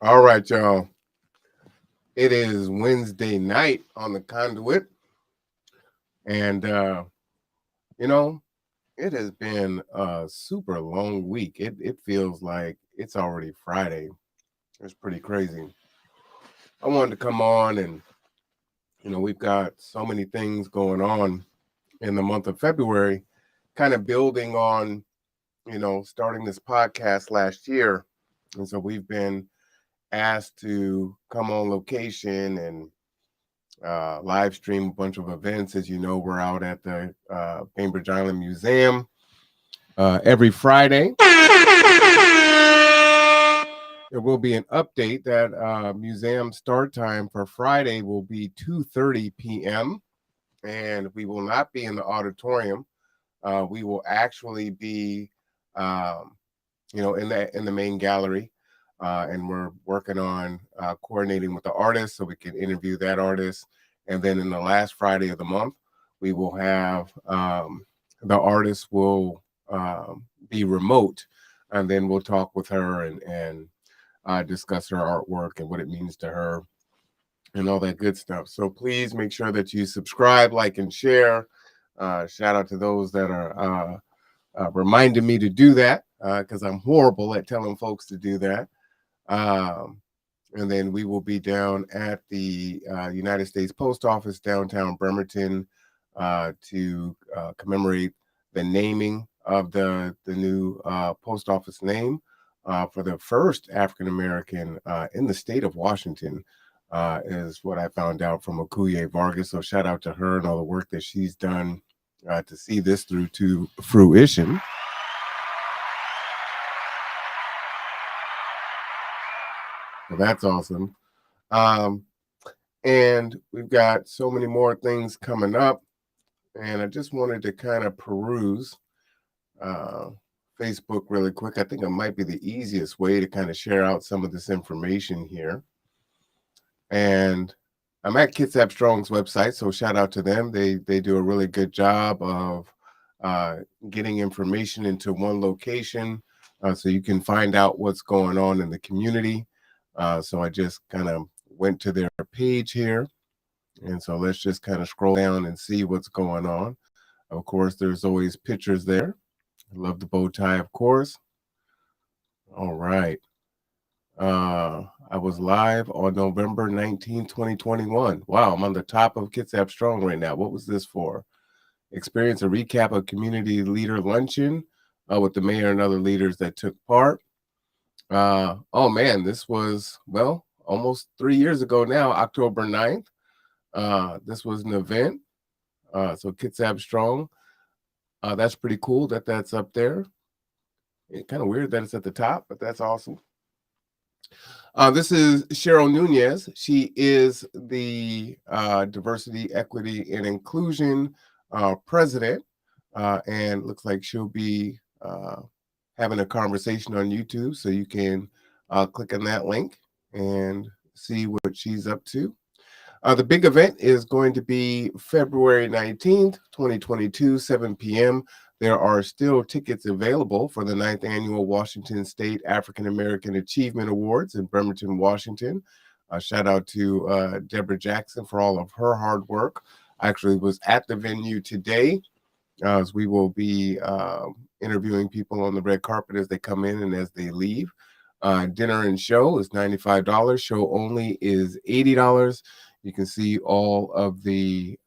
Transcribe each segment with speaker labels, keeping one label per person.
Speaker 1: All right, y'all. It is Wednesday night on the Conduit. And, it has been a super long week. It feels like it's already Friday. It's pretty crazy. I wanted to come on and, we've got so many things going on in the month of February, kind of building on, starting this podcast last year. And so we've been asked to come on location and live stream a bunch of events. As you know, we're out at the Bainbridge Island Museum every Friday. There will be an update that museum start time for Friday will be 2:30 p.m. and we will not be in the auditorium. We will actually be, in the main gallery. And we're working on coordinating with the artist so we can interview that artist. And then in the last Friday of the month, we will have the artist will be remote, and then we'll talk with her and discuss her artwork and what it means to her and all that good stuff. So please make sure that you subscribe, like, and share. Shout out to those that are reminding me to do that because I'm horrible at telling folks to do that. And then we will be down at the United States Post Office downtown Bremerton to commemorate the naming of the new post office name for the first African American in the state of Washington, is what I found out from Akuye Vargas. So shout out to her and all the work that she's done to see this through to fruition. So that's awesome. And we've got so many more things coming up. And I just wanted to kind of peruse Facebook really quick. I think it might be the easiest way to kind of share out some of this information here. And I'm at Kitsap Strong's website, so shout out to them. They do a really good job of getting information into one location so you can find out what's going on in the community. So I just kind of went to their page here. And so let's just kind of scroll down and see what's going on. Of course, there's always pictures there. I love the bow tie, of course. All right. I was live on November 19, 2021. Wow, I'm on the top of Kitsap Strong right now. What was this for? Experience a recap of community leader luncheon with the mayor and other leaders that took part. Oh man, this was, well, almost 3 years ago now, October 9th. This was an event. So Kitsap Strong. That's pretty cool that that's up there. It's kind of weird that it's at the top, but that's awesome. This is Cheryl Nunez. She is the Diversity, Equity, and Inclusion president, and looks like she'll be having a conversation on YouTube, so you can click on that link and see what she's up to. The big event is going to be February 19th, 2022, 7 p.m. There are still tickets available for the 9th Annual Washington State African American Achievement Awards in Bremerton, Washington. Shout out to Deborah Jackson for all of her hard work. I actually was at the venue today as we will be interviewing people on the red carpet as they come in and as they leave. Dinner and show is $95. Show only is $80. You can see all of the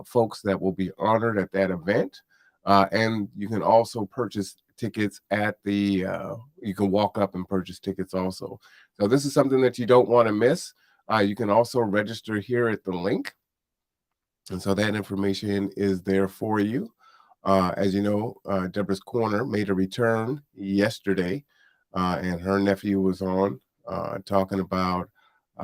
Speaker 1: folks that will be honored at that event. And you can also purchase tickets at the, you can walk up and purchase tickets also. So this is something that you don't want to miss. You can also register here at the link. And so that information is there for you. As you know, Deborah's Corner made a return yesterday, and her nephew was on talking about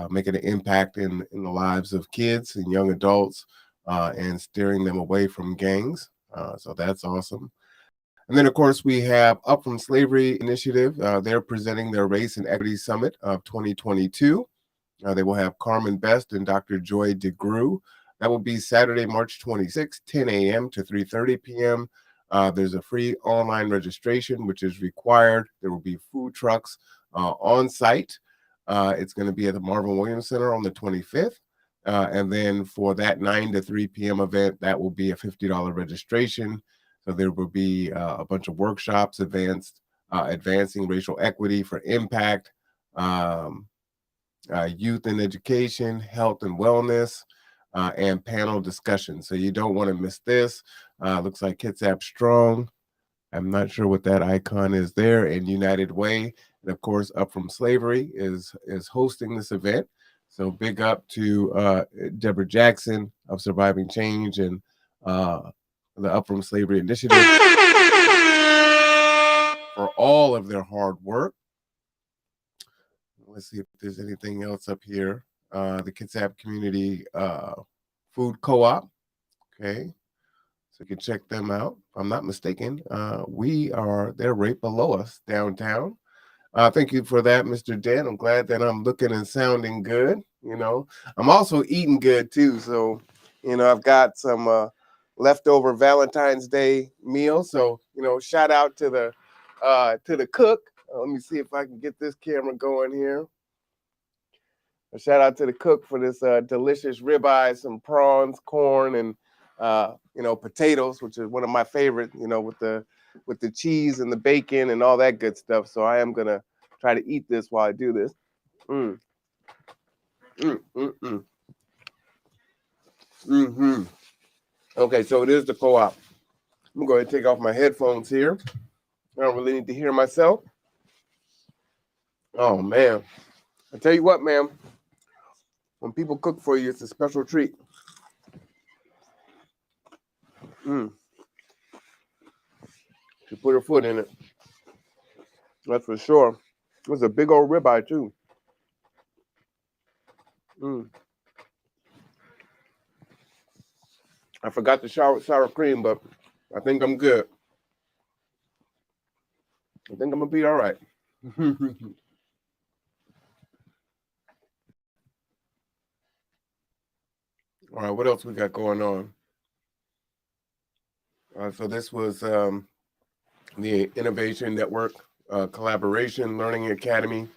Speaker 1: making an impact in the lives of kids and young adults and steering them away from gangs. So that's awesome. And then, of course, we have Up From Slavery Initiative. They're presenting their Race and Equity Summit of 2022. They will have Carmen Best and Dr. Joy DeGrew. That will be Saturday, March 26th, 10 a.m. to 3:30 p.m. There's a free online registration, which is required. There will be food trucks on site. It's going to be at the Marvin Williams Center on the 25th. And then for that 9 to 3 p.m. event, that will be a $50 registration. So there will be a bunch of workshops, advancing racial equity for impact, youth and education, health and wellness, and panel discussion. So you don't want to miss this. Looks like Kitsap Strong. I'm not sure what that icon is there. And United Way, and of course, Up From Slavery is hosting this event. So big up to Deborah Jackson of Surviving Change and the Up From Slavery Initiative for all of their hard work. Let's see if there's anything else up here. The Kitsap Community Food Co-op. Okay. So you can check them out. If I'm not mistaken, they're right below us downtown. Thank you for that, Mr. Dan. I'm glad that I'm looking and sounding good. You know, I'm also eating good too. So, you know, I've got some leftover Valentine's Day meal. So, you know, shout out to the cook. Let me see if I can get this camera going here. A shout out to the cook for this delicious ribeye, some prawns, corn, and you know, potatoes, which is one of my favorite. You know, with the cheese and the bacon and all that good stuff. So I am gonna try to eat this while I do this. Okay, so it is the co-op. I'm going to take off my headphones here. I don't really need to hear myself. Oh man, I tell you what, man. When people cook for you, it's a special treat. She put her foot in it. That's for sure. It was a big old ribeye too. I forgot the sour cream, but I think I'm good. I think I'm gonna be all right. All right, what else we got going on? So this was the Innovation Network Collaboration Learning Academy.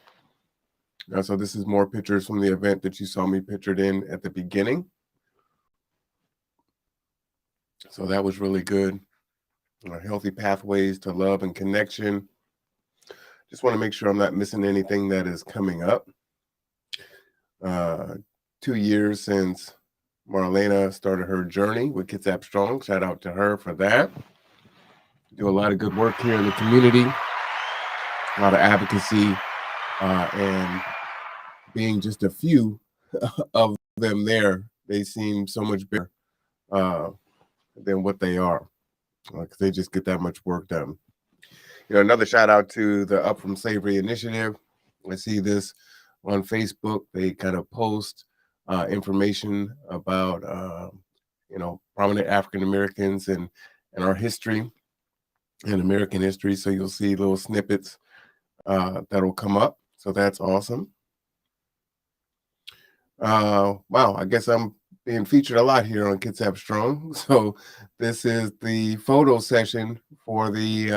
Speaker 1: So this is more pictures from the event that you saw me pictured in at the beginning. So that was really good. Healthy pathways to love and connection. Just want to make sure I'm not missing anything that is coming up. 2 years since Marlena started her journey with Kitsap Strong. Shout out to her for that. Do a lot of good work here in the community. A lot of advocacy and being just a few of them there, they seem so much bigger than what they are because they just get that much work done. You know, another shout out to the Up From Slavery Initiative. I see this on Facebook. They kind of post information about, you know, prominent African Americans and our history and American history. So you'll see little snippets that'll come up. So that's awesome. Wow, I guess I'm being featured a lot here on Kitsap Strong. So this is the photo session for the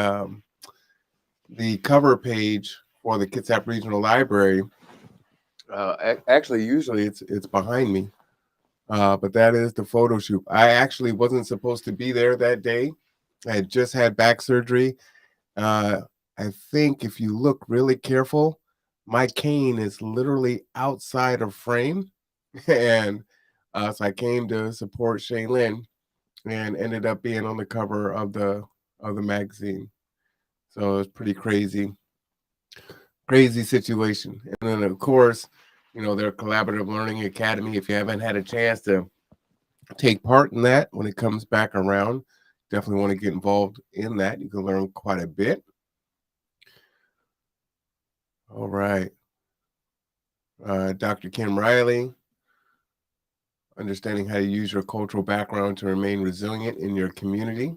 Speaker 1: cover page for the Kitsap Regional Library. Actually, usually it's behind me, but that is the photo shoot. I actually wasn't supposed to be there that day. I had just had back surgery. Uh, I think if you look really careful, my cane is literally outside of frame. And so I came to support Shaylin and ended up being on the cover of the magazine. So it's pretty crazy situation. And then of course, their collaborative learning academy. If you haven't had a chance to take part in that when it comes back around, definitely want to get involved in that. You can learn quite a bit. All right. Dr. Kim Riley, understanding how to use your cultural background to remain resilient in your community.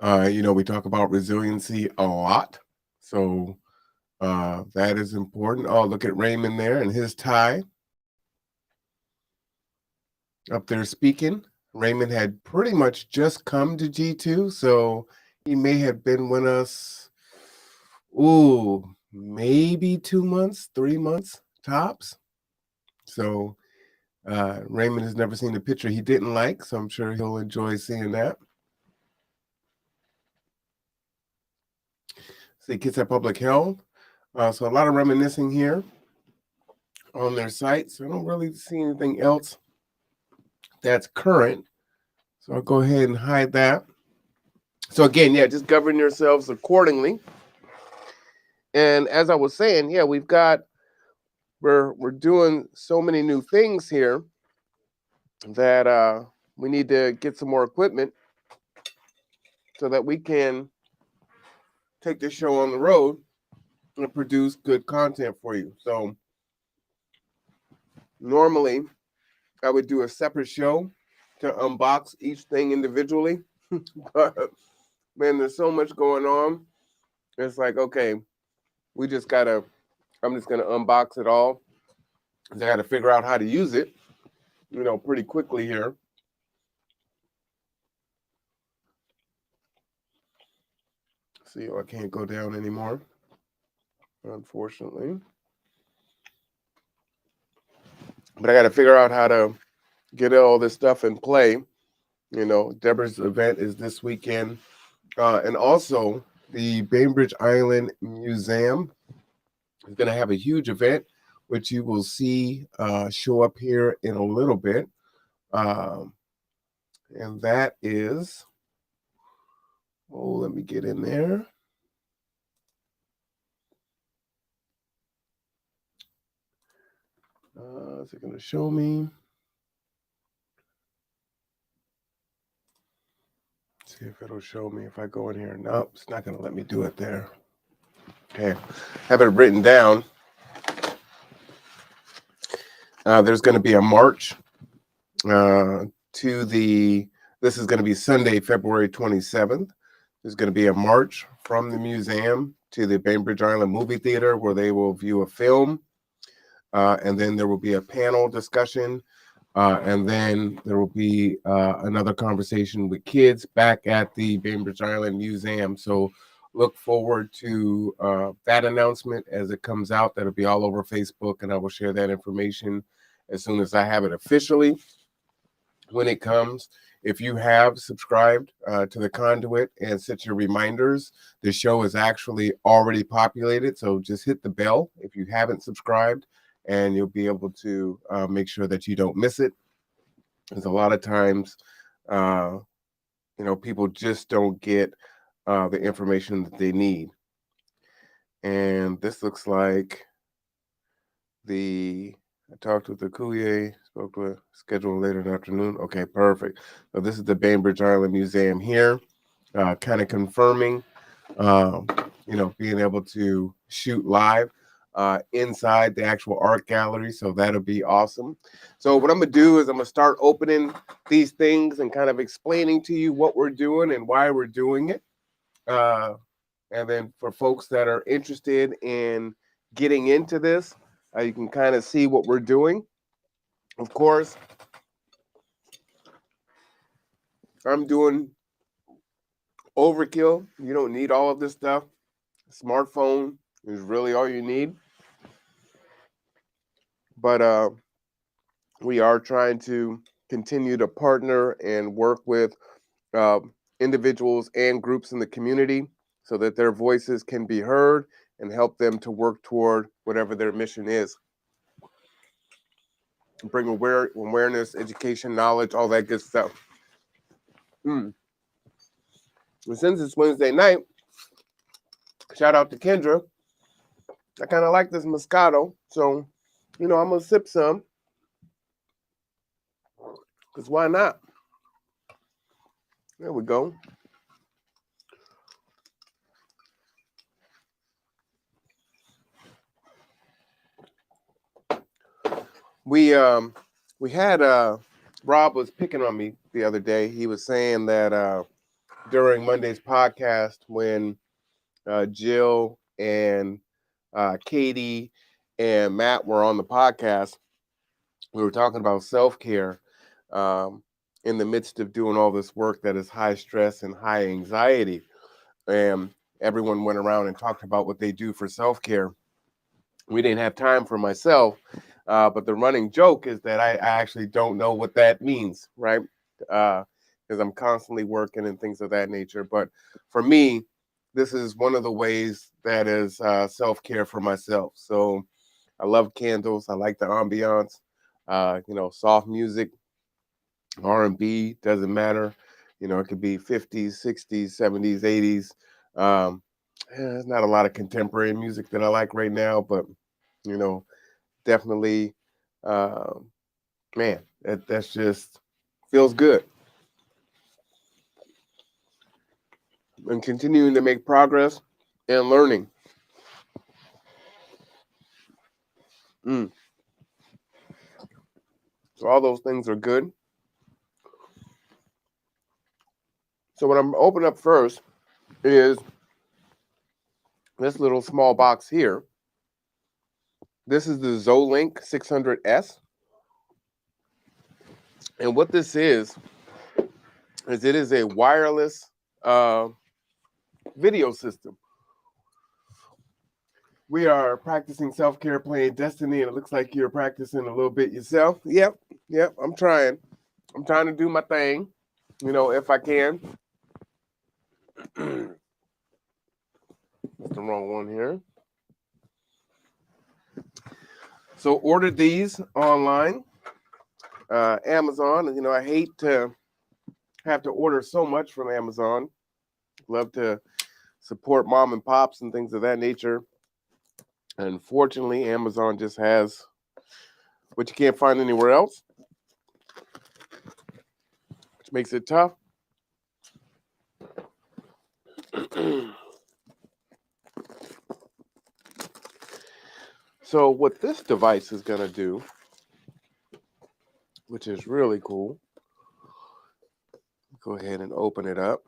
Speaker 1: We talk about resiliency a lot. So that is important. Oh, look at Raymond there and his tie up there speaking. Raymond had pretty much just come to G2, so he may have been with us, maybe 2 months, 3 months tops. So Raymond has never seen the picture he didn't like, so I'm sure he'll enjoy seeing that. See, Kids at Public Health. So a lot of reminiscing here on their site. So I don't really see anything else that's current. So I'll go ahead and hide that. So again, just govern yourselves accordingly. And as I was saying, we're doing so many new things here that we need to get some more equipment so that we can take this show on the road and produce good content for you. So normally I would do a separate show to unbox each thing individually. But man, there's so much going on. It's like, okay, I'm just gonna unbox it all. I got to figure out how to use it, pretty quickly here. See, I can't go down anymore, unfortunately. But I got to figure out how to get all this stuff in play. Deborah's event is this weekend. And also, the Bainbridge Island Museum is going to have a huge event, which you will see show up here in a little bit. And that is, let me get in there. Is it going to show me? See if it'll show me if I go in here. Nope, it's not going to let me do it there. Okay, have it written down. There's going to be a march this is going to be Sunday, February 27th. There's going to be a march from the museum to the Bainbridge Island Movie Theater where they will view a film. And then there will be a panel discussion. And then there will be another conversation with kids back at the Bainbridge Island Museum. So look forward to that announcement as it comes out. That'll be all over Facebook, and I will share that information as soon as I have it officially. When it comes, if you have subscribed to the Conduit and set your reminders, the show is actually already populated. So just hit the bell if you haven't subscribed, and you'll be able to make sure that you don't miss it. Because a lot of times, people just don't get the information that they need. And this looks like I talked with the Coulier, spoke to a schedule later in the afternoon. Okay, perfect. So this is the Bainbridge Island Museum here, kind of confirming, being able to shoot live inside the actual art gallery. So that'll be awesome. So what I'm going to do is I'm going to start opening these things and kind of explaining to you what we're doing and why we're doing it. And then for folks that are interested in getting into this, you can kind of see what we're doing. Of course, I'm doing overkill. You don't need all of this stuff. Smartphone is really all you need. But we are trying to continue to partner and work with uh, individuals and groups in the community so that their voices can be heard and help them to work toward whatever their mission is. Bring awareness, education, knowledge, all that good stuff. And since it's Wednesday night, shout out to Kendra. I kind of like this Moscato, so, I'm going to sip some. Because why not? There we go. We had Rob was picking on me the other day. He was saying that during Monday's podcast when Jill and Katie and Matt were on the podcast, we were talking about self-care in the midst of doing all this work that is high stress and high anxiety. And everyone went around and talked about what they do for self-care. We didn't have time for myself, but the running joke is that I actually don't know what that means, right? Because I'm constantly working and things of that nature. But for me, this is one of the ways that is self-care for myself. So I love candles. I like the ambiance, soft music, R&B, doesn't matter. It could be 50s, 60s, 70s, 80s. There's not a lot of contemporary music that I like right now, but, definitely, man, that's just feels good. And continuing to make progress and learning. So all those things are good. So what I'm opening up first is this little small box here. This is the Zolink 600S. And what this is it is a wireless video system. We are practicing self-care playing Destiny, and it looks like you're practicing a little bit yourself. Yep, I'm trying. I'm trying to do my thing, if I can. That's the wrong one here. So ordered these online, Amazon. I hate to have to order so much from Amazon. Love to support mom and pops and things of that nature. Unfortunately, Amazon just has what you can't find anywhere else, which makes it tough. So what this device is going to do, which is really cool, go ahead and open it up.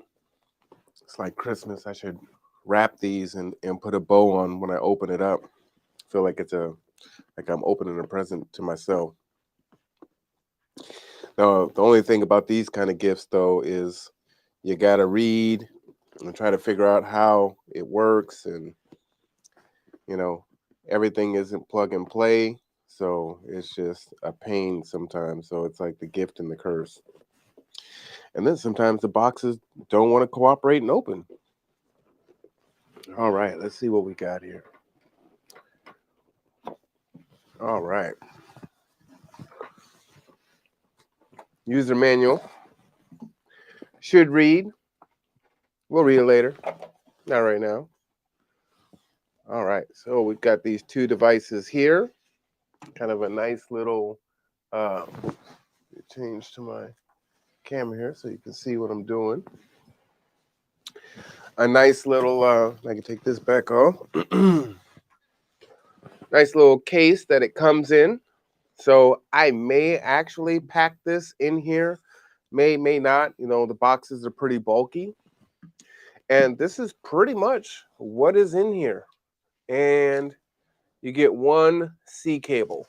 Speaker 1: It's like Christmas. I should wrap these and put a bow on when I open it up. I feel like like I'm opening a present to myself. Now, the only thing about these kind of gifts, though, is you got to read and try to figure out how it works. And, everything isn't plug and play. So it's just a pain sometimes. So it's like the gift and the curse. And then sometimes the boxes don't want to cooperate and open. All right, let's see what we got here. All right. User manual. Should read. We'll read it later. Not right now. All right, so we've got these two devices here. Kind of a nice little, change to my camera here so you can see what I'm doing. A nice little, I can take this back off. Nice little case that it comes in. So I may actually pack this in here, may not. The boxes are pretty bulky. And this is pretty much what is in here. And you get one C cable.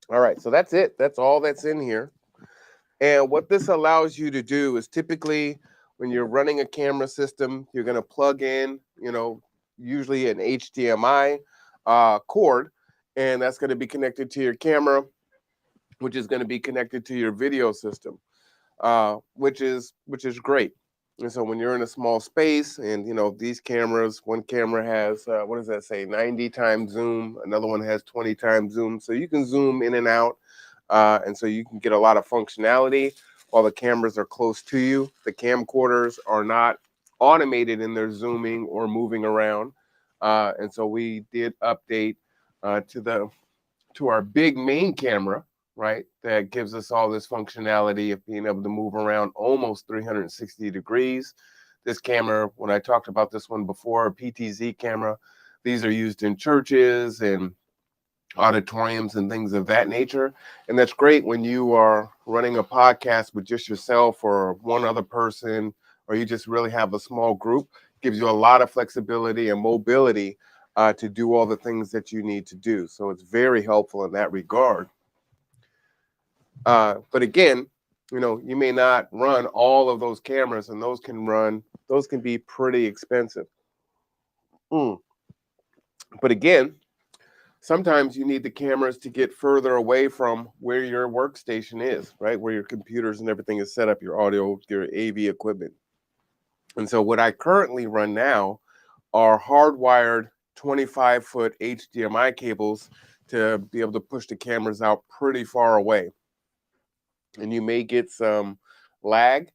Speaker 1: All right, so that's it. That's all that's in here. And what this allows you to do is typically when you're running a camera system, you're going to plug in, usually an HDMI cord, and that's going to be connected to your camera, which is going to be connected to your video system. which is great. And so when you're in a small space, and these cameras, one camera has what does that say, 90 times zoom, another one has 20 times zoom, so you can zoom in and out, and so you can get a lot of functionality while the cameras are close to you. The camcorders are not automated in their zooming or moving around, and so we did update to our big main camera, right? That gives us all this functionality of being able to move around almost 360 degrees. This camera, when I talked about this one before, a PTZ camera, these are used in churches and auditoriums and things of that nature. And that's great when you are running a podcast with just yourself or one other person, or you just really have a small group. Gives you a lot of flexibility and mobility to do all the things that you need to do. So it's very helpful in that regard. But again, you may not run all of those cameras, and those can be pretty expensive. But again, sometimes you need the cameras to get further away from where your workstation is, right? Where your computers and everything is set up, your audio, your AV equipment. And so what I currently run now are hardwired 25-foot HDMI cables to be able to push the cameras out pretty far away. And you may get some lag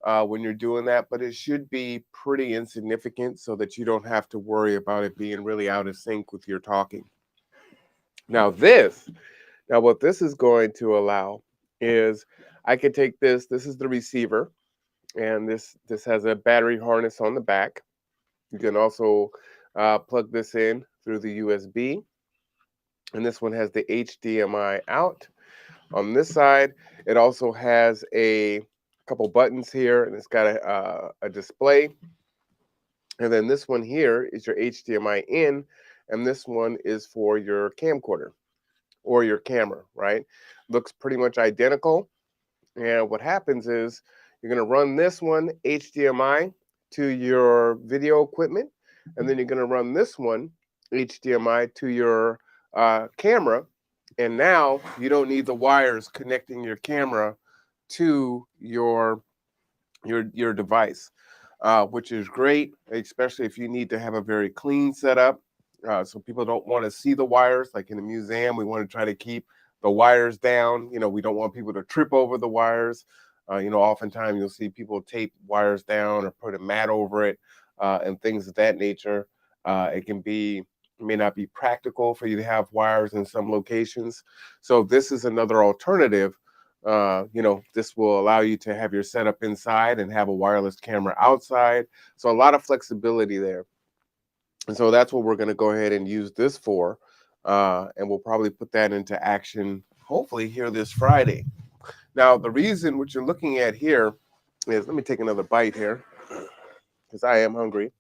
Speaker 1: when you're doing that, but it should be pretty insignificant so that you don't have to worry about it being really out of sync with your talking. Now what this is going to allow is I can take this is the receiver, and this has a battery harness on the back. You can also plug this in through the USB, and this one has the HDMI out. On this side, it also has a couple buttons here, and it's got a display. And then this one here is your HDMI in, and this one is for your camcorder or your camera, right? Looks pretty much identical. And what happens is you're going to run this one HDMI to your video equipment, and then you're going to run this one HDMI to your camera. And now you don't need the wires connecting your camera to your device, which is great, especially if you need to have a very clean setup. So people don't want to see the wires. Like in a museum, we want to try to keep the wires down. We don't want people to trip over the wires. Oftentimes you'll see people tape wires down or put a mat over it, and things of that nature. It may not be practical for you to have wires in some locations. So this is another alternative. This will allow you to have your setup inside and have a wireless camera outside. So a lot of flexibility there. And so that's what we're going to go ahead and use this for. And we'll probably put that into action, hopefully here this Friday. Now, the reason what you're looking at here is, let me take another bite here because I am hungry.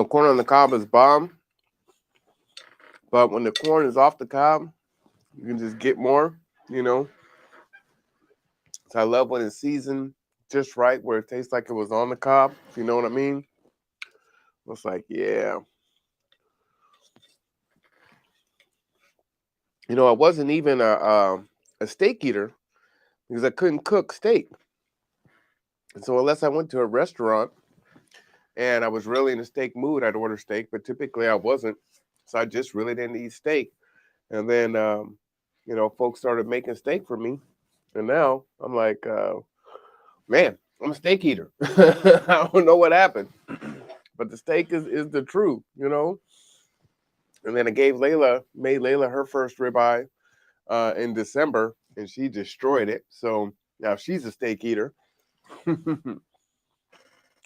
Speaker 1: Corn on the cob is bomb. But when the corn is off the cob, you can just get more, So I love when it's seasoned just right, where it tastes like it was on the cob, if you know what I mean. It's like, yeah. I wasn't even a steak eater because I couldn't cook steak. And so unless I went to a restaurant and I was really in a steak mood, I'd order steak, but typically I wasn't. So I just really didn't eat steak. And then, folks started making steak for me. And now I'm like, man, I'm a steak eater. I don't know what happened. But the steak is the truth, And then I made Layla her first ribeye in December, and she destroyed it. So now she's a steak eater,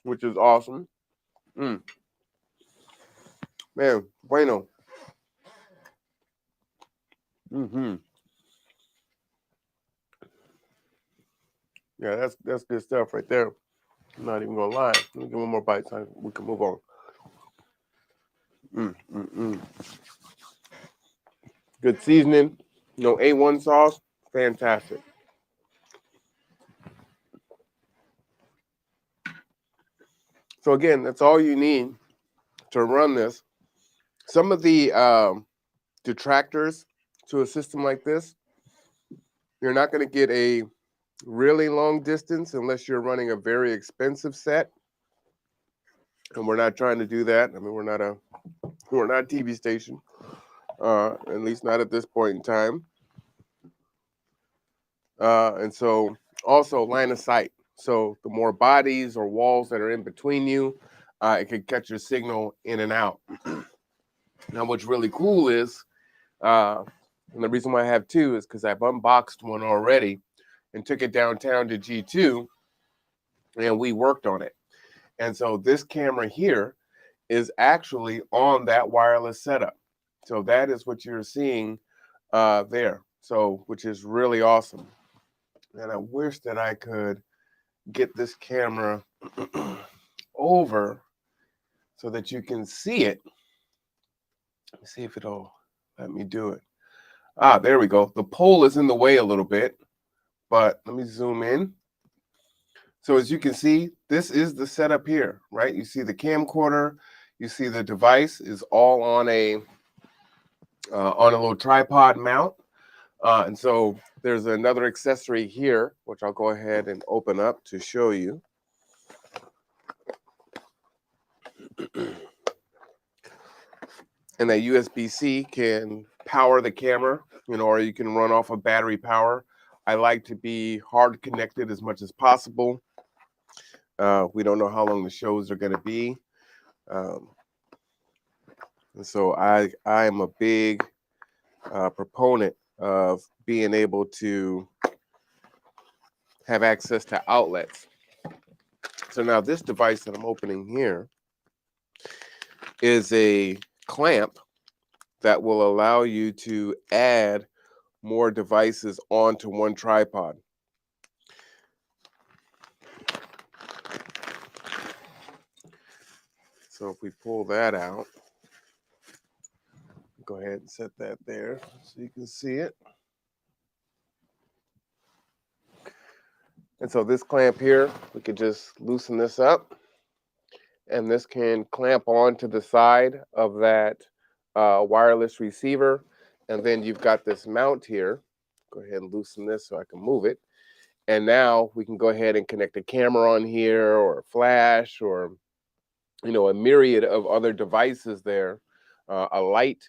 Speaker 1: which is awesome. Man, bueno. Yeah, that's good stuff right there. I'm not even gonna lie. Let me get one more bite so we can move on. Good seasoning, A1 sauce, fantastic. So again, that's all you need to run this. Some of the detractors to a system like this, you're not going to get a really long distance unless you're running a very expensive set. And we're not trying to do that. I mean, we're not a TV station, at least not at this point in time. And so also line of sight. So the more bodies or walls that are in between you, it can catch your signal in and out. Now, what's really cool is, and the reason why I have two is because I've unboxed one already and took it downtown to G2 and we worked on it. And so this camera here is actually on that wireless setup. So that is what you're seeing there. So, which is really awesome. And I wish that I could get this camera over so that you can see it. Let me see if it'll let me do it. Ah, there we go. The pole is in the way a little bit, but let me zoom in. So as you can see, this is the setup here, right? You see the camcorder, you see the device is all on a little tripod mount. And so there's another accessory here, which I'll go ahead and open up to show you. And that USB-C can power the camera, or you can run off of battery power. I like to be hard connected as much as possible. We don't know how long the shows are going to be. And so I am a big proponent of being able to have access to outlets. So now this device that I'm opening here is a clamp that will allow you to add more devices onto one tripod. So if we pull that out, go ahead and set that there so you can see it. And so this clamp here, we could just loosen this up, and this can clamp onto the side of that wireless receiver. And then you've got this mount here. Go ahead and loosen this so I can move it. And now we can go ahead and connect a camera on here, or a flash, or a myriad of other devices there, a light,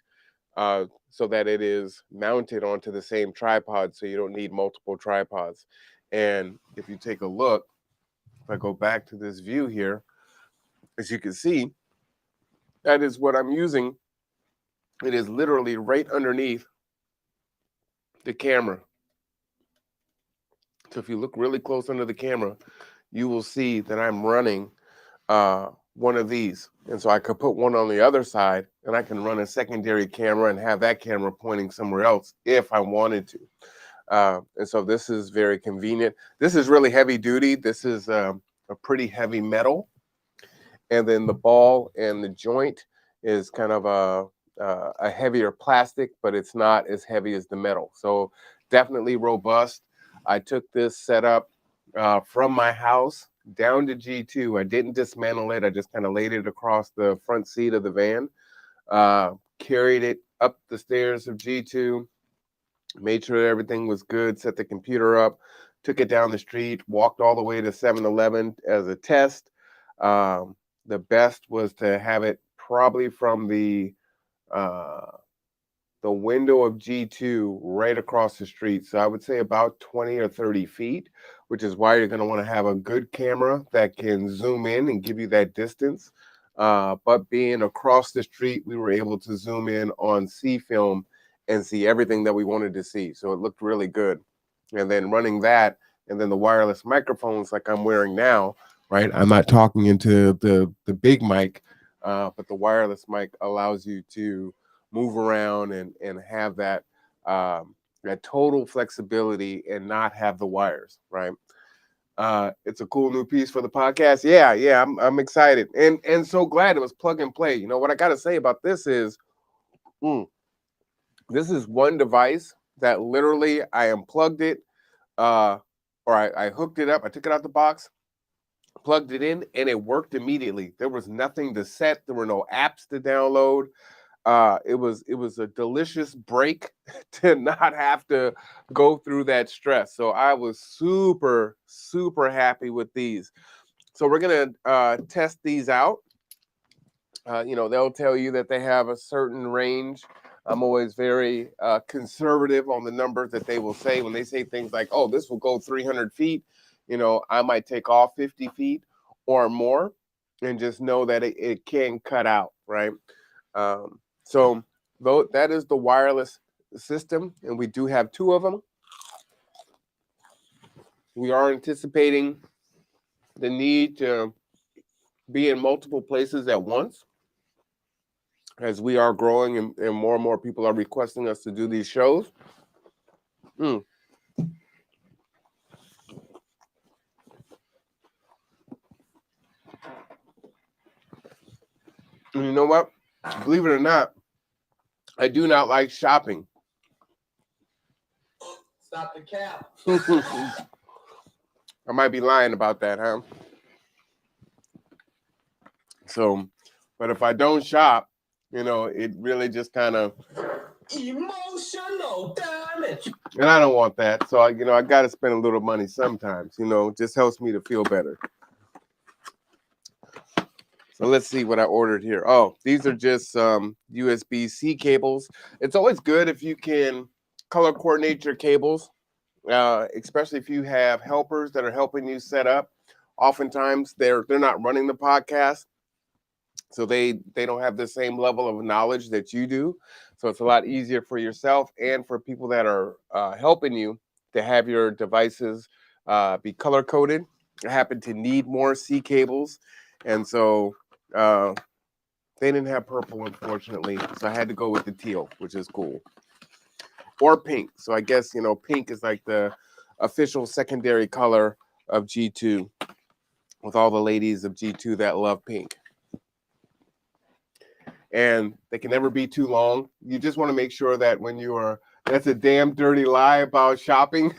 Speaker 1: so that it is mounted onto the same tripod, so you don't need multiple tripods. And if you take a look, if I go back to this view here, as you can see, that is what I'm using. It is literally right underneath the camera. So if you look really close under the camera, you will see that I'm running one of these. And so I could put one on the other side, and I can run a secondary camera and have that camera pointing somewhere else if I wanted to. And so this is very convenient. This is really heavy duty. This is a pretty heavy metal. And then the ball and the joint is kind of a heavier plastic, but it's not as heavy as the metal. So definitely robust. I took this setup from my house down to G2. I didn't dismantle it. I just kind of laid it across the front seat of the van, carried it up the stairs of G2, made sure everything was good, set the computer up, took it down the street, walked all the way to 7-Eleven as a test. The best was to have it probably from the window of G2 right across the street. So I would say about 20 or 30 feet, which is why you're going to want to have a good camera that can zoom in and give you that distance. But being across the street, we were able to zoom in on C-film and see everything that we wanted to see. So it looked really good. And then running that, and then the wireless microphones like I'm wearing now, right? I'm not talking into the big mic, but the wireless mic allows you to move around and have that that total flexibility and not have the wires, right? It's a cool new piece for the podcast. Yeah, I'm excited and so glad it was plug and play. What I got to say about this is, this is one device that literally I unplugged it, or I hooked it up. I took it out the box, plugged it in, and it worked immediately. There was nothing to set. There were no apps to download. It was a delicious break to not have to go through that stress. So I was super, super happy with these. So we're gonna test these out. They'll tell you that they have a certain range. I'm always very conservative on the numbers that they will say. When they say things like, oh, this will go 300 feet, I might take off 50 feet or more and just know that it can cut out, right? So though that is the wireless system, and we do have two of them. We are anticipating the need to be in multiple places at once, as we are growing and more people are requesting us to do these shows. And you know what? Believe it or not, I do not like shopping.
Speaker 2: Stop the cap.
Speaker 1: I might be lying about that, huh? So, but if I don't shop, it really just kind of
Speaker 2: emotional damage.
Speaker 1: And I don't want that. So, I got to spend a little money sometimes, just helps me to feel better. So let's see what I ordered here. Oh, these are just USB-C cables. It's always good if you can color coordinate your cables, especially if you have helpers that are helping you set up. Oftentimes they're not running the podcast, so they don't have the same level of knowledge that you do. So it's a lot easier for yourself and for people that are helping you to have your devices be color coded. I happen to need more C cables, and so they didn't have purple, unfortunately, so I had to go with the teal, which is cool, or pink. So I guess pink is like the official secondary color of G2, with all the ladies of G2 that love pink. And they can never be too long. You just want to make sure that when you are, that's a damn dirty lie about shopping.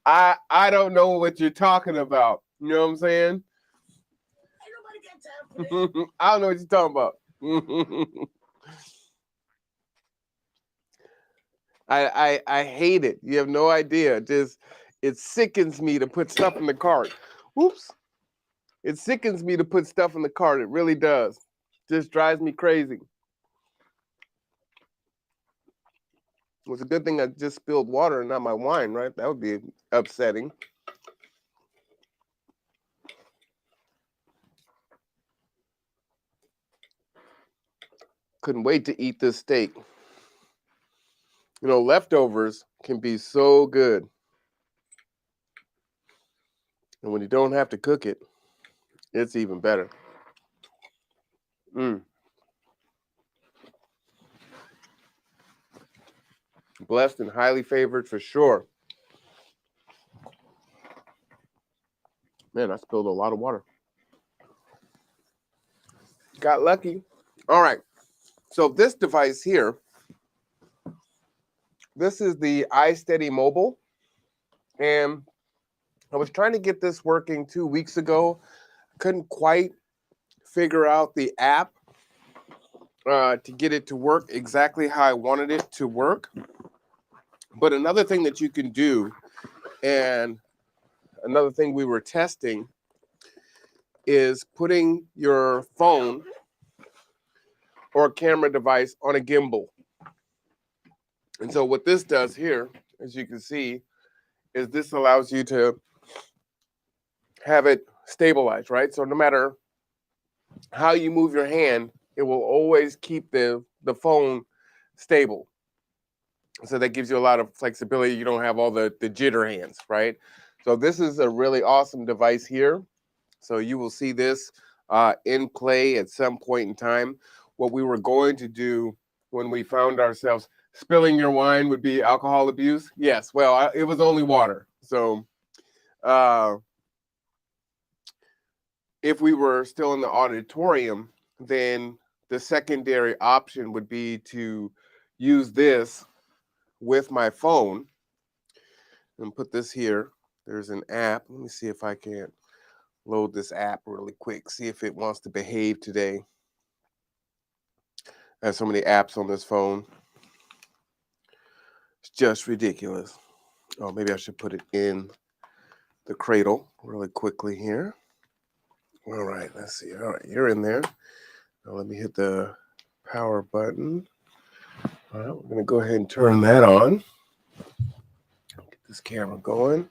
Speaker 1: I don't know what you're talking about. You know what I'm saying? I don't know what you're talking about. I hate it. You have no idea. It sickens me to put stuff in the cart. Oops. It sickens me to put stuff in the cart. It really does. Just drives me crazy. It was a good thing I just spilled water and not my wine, right? That would be upsetting. Couldn't wait to eat this steak. Leftovers can be so good. And when you don't have to cook it, it's even better. Blessed and highly favored for sure. Man, I spilled a lot of water. Got lucky. All right. So this device here, this is the iSteady Mobile. And I was trying to get this working 2 weeks ago. Couldn't quite figure out the app to get it to work exactly how I wanted it to work. But another thing that you can do, and another thing we were testing, is putting your phone or camera device on a gimbal. And so what this does here, as you can see, is this allows you to have it stabilized, right? So no matter how you move your hand, it will always keep the phone stable. So that gives you a lot of flexibility. You don't have all the jitter hands, right? So this is a really awesome device here. So you will see this in play at some point in time. What we were going to do when we found ourselves spilling your wine would be alcohol abuse. Yes, well, it was only water. So if we were still in the auditorium, then the secondary option would be to use this with my phone and put this here. There's an app. Let me see if I can load this app really quick, see if it wants to behave today. I have so many apps on this phone. It's just ridiculous. Oh, maybe I should put it in the cradle really quickly here. All right, let's see. All right, you're in there. Now let me hit the power button. All right, we're going to go ahead and turn that on. Get this camera going.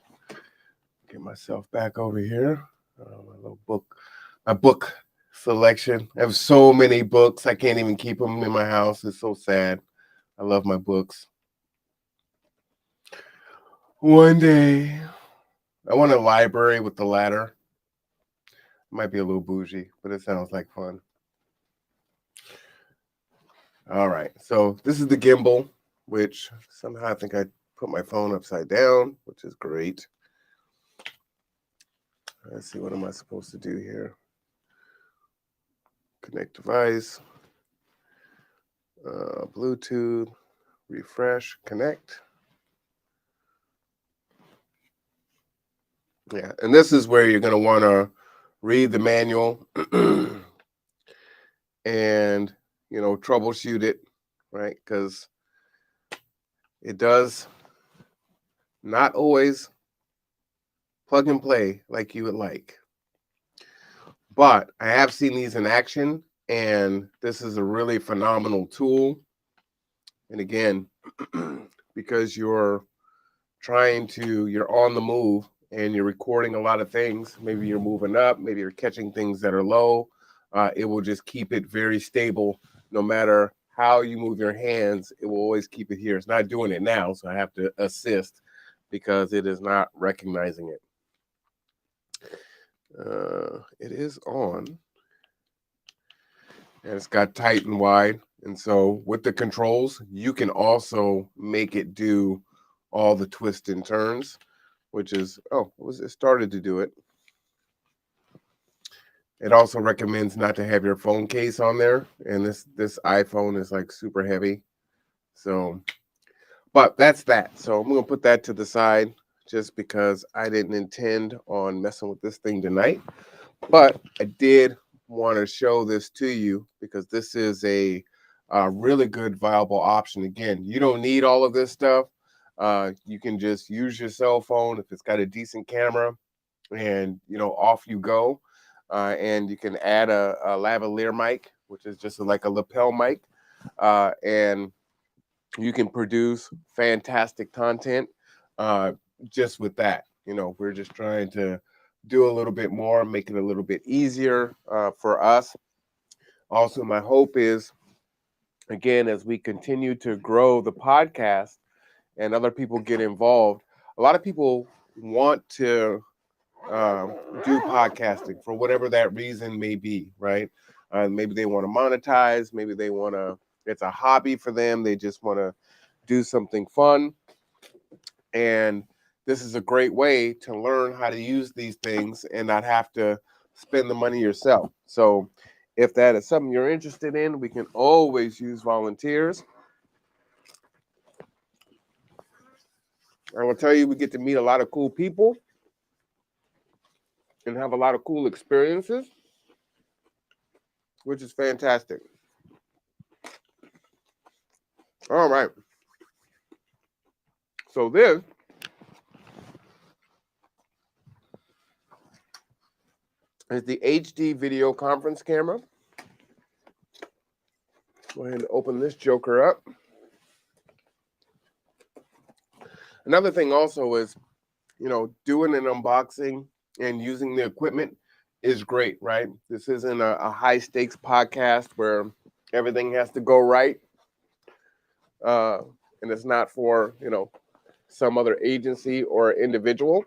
Speaker 1: Get myself back over here. My little book, my book selection. I have so many books. I can't even keep them in my house. It's so sad. I love my books. One day, I want a library with the ladder. Might be a little bougie, but it sounds like fun. All right, so this is the gimbal, which somehow I think I put my phone upside down, which is great. Let's see, what am I supposed to do here? Connect device, Bluetooth, refresh, connect. Yeah, and this is where you're going to want to read the manual and, troubleshoot it, right? Because it does not always plug and play like you would like. But I have seen these in action, and this is a really phenomenal tool. And again, because you're on the move and you're recording a lot of things, maybe you're moving up, maybe you're catching things that are low, it will just keep it very stable. No matter how you move your hands, it will always keep it here. It's not doing it now, so I have to assist because it is not recognizing it. It is on, and it's got tight and wide. And so with the controls, you can also make it do all the twists and turns, which is, it started to do it. It also recommends not to have your phone case on there. And this iPhone is like super heavy. So, but that's that. So I'm going to put that to the side just because I didn't intend on messing with this thing tonight. But I did want to show this to you because this is a really good viable option. Again, you don't need all of this stuff. You can just use your cell phone if it's got a decent camera, and off you go. And you can add a lavalier mic, which is just like a lapel mic, and you can produce fantastic content just with that. We're just trying to do a little bit more, make it a little bit easier for us. Also, my hope is, again, as we continue to grow the podcast and other people get involved, a lot of people want to do podcasting for whatever that reason may be, right? Maybe they want to monetize, maybe they want to, it's a hobby for them, they just want to do something fun. And this is a great way to learn how to use these things and not have to spend the money yourself. So if that is something you're interested in, we can always use volunteers. I will tell you, we get to meet a lot of cool people and have a lot of cool experiences, which is fantastic. All right. So this is the HD video conference camera. Go ahead and open this joker up. Another thing also is, doing an unboxing and using the equipment is great, right? This isn't a high stakes podcast where everything has to go right. And it's not for, some other agency or individual.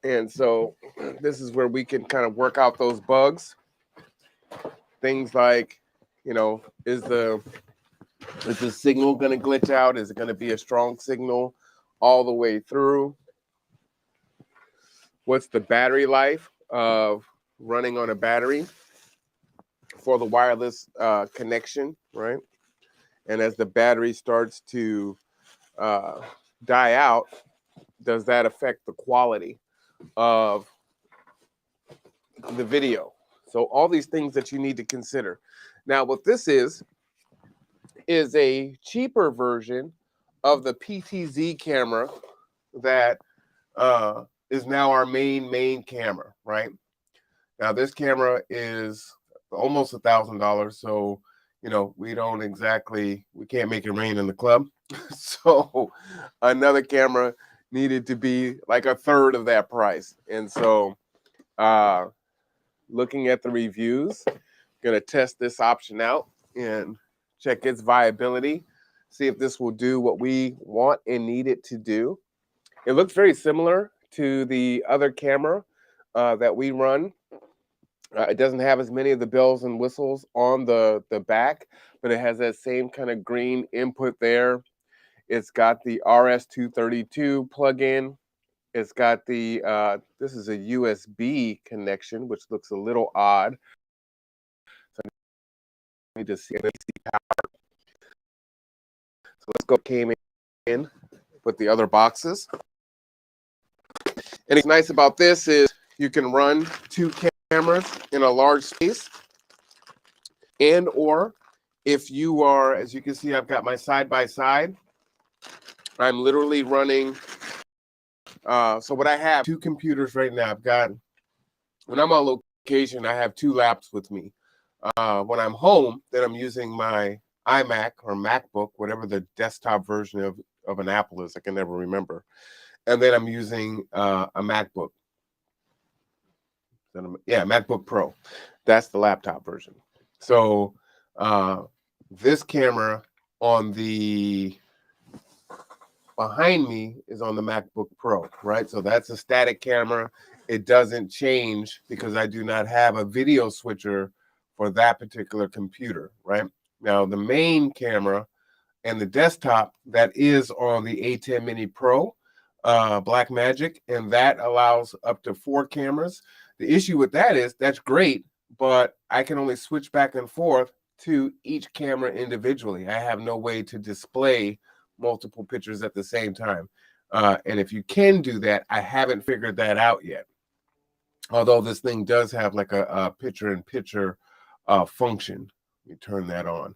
Speaker 1: And so this is where we can kind of work out those bugs. Things like, is the signal going to glitch out? Is it going to be a strong signal all the way through? What's the battery life of running on a battery for the wireless connection, right? And as the battery starts to die out, does that affect the quality of the video. So all these things that you need to consider. Now, what this is a cheaper version of the PTZ camera that is now our main camera, right? Now, this camera is almost $1,000. So, you know, we can't make it rain in the club. So another camera needed to be like a third of that price. And so looking at the reviews, going to test this option out and check its viability, see if this will do what we want and need it to do. It looks very similar to the other camera that we run. It doesn't have as many of the bells and whistles on the back, but it has that same kind of green input there. It's got the RS-232 plug-in. It's got the, this is a USB connection, which looks a little odd. So I need to see power. So let's go came in with the other boxes. And what's nice about this is you can run 2 cameras in a large space, and or if you are, as you can see, I've got my side-by-side. I'm literally running, so what I have 2 computers right now. I've got, when I'm on location, I have 2 laps with me. When I'm home, then I'm using my iMac or MacBook, whatever the desktop version of an Apple is, I can never remember. And then I'm using a MacBook. Yeah, MacBook Pro. That's the laptop version. So this camera on the behind me is on the MacBook Pro, right? So that's a static camera. It doesn't change because I do not have a video switcher for that particular computer, right? Now, the main camera and the desktop, that is on the A10 Mini Pro Blackmagic, and that allows up to 4 cameras. The issue with that is that's great, but I can only switch back and forth to each camera individually. I have no way to display multiple pictures at the same time. And if you can do that, I haven't figured that out yet. Although this thing does have like a picture-in-picture function. Let me turn that on.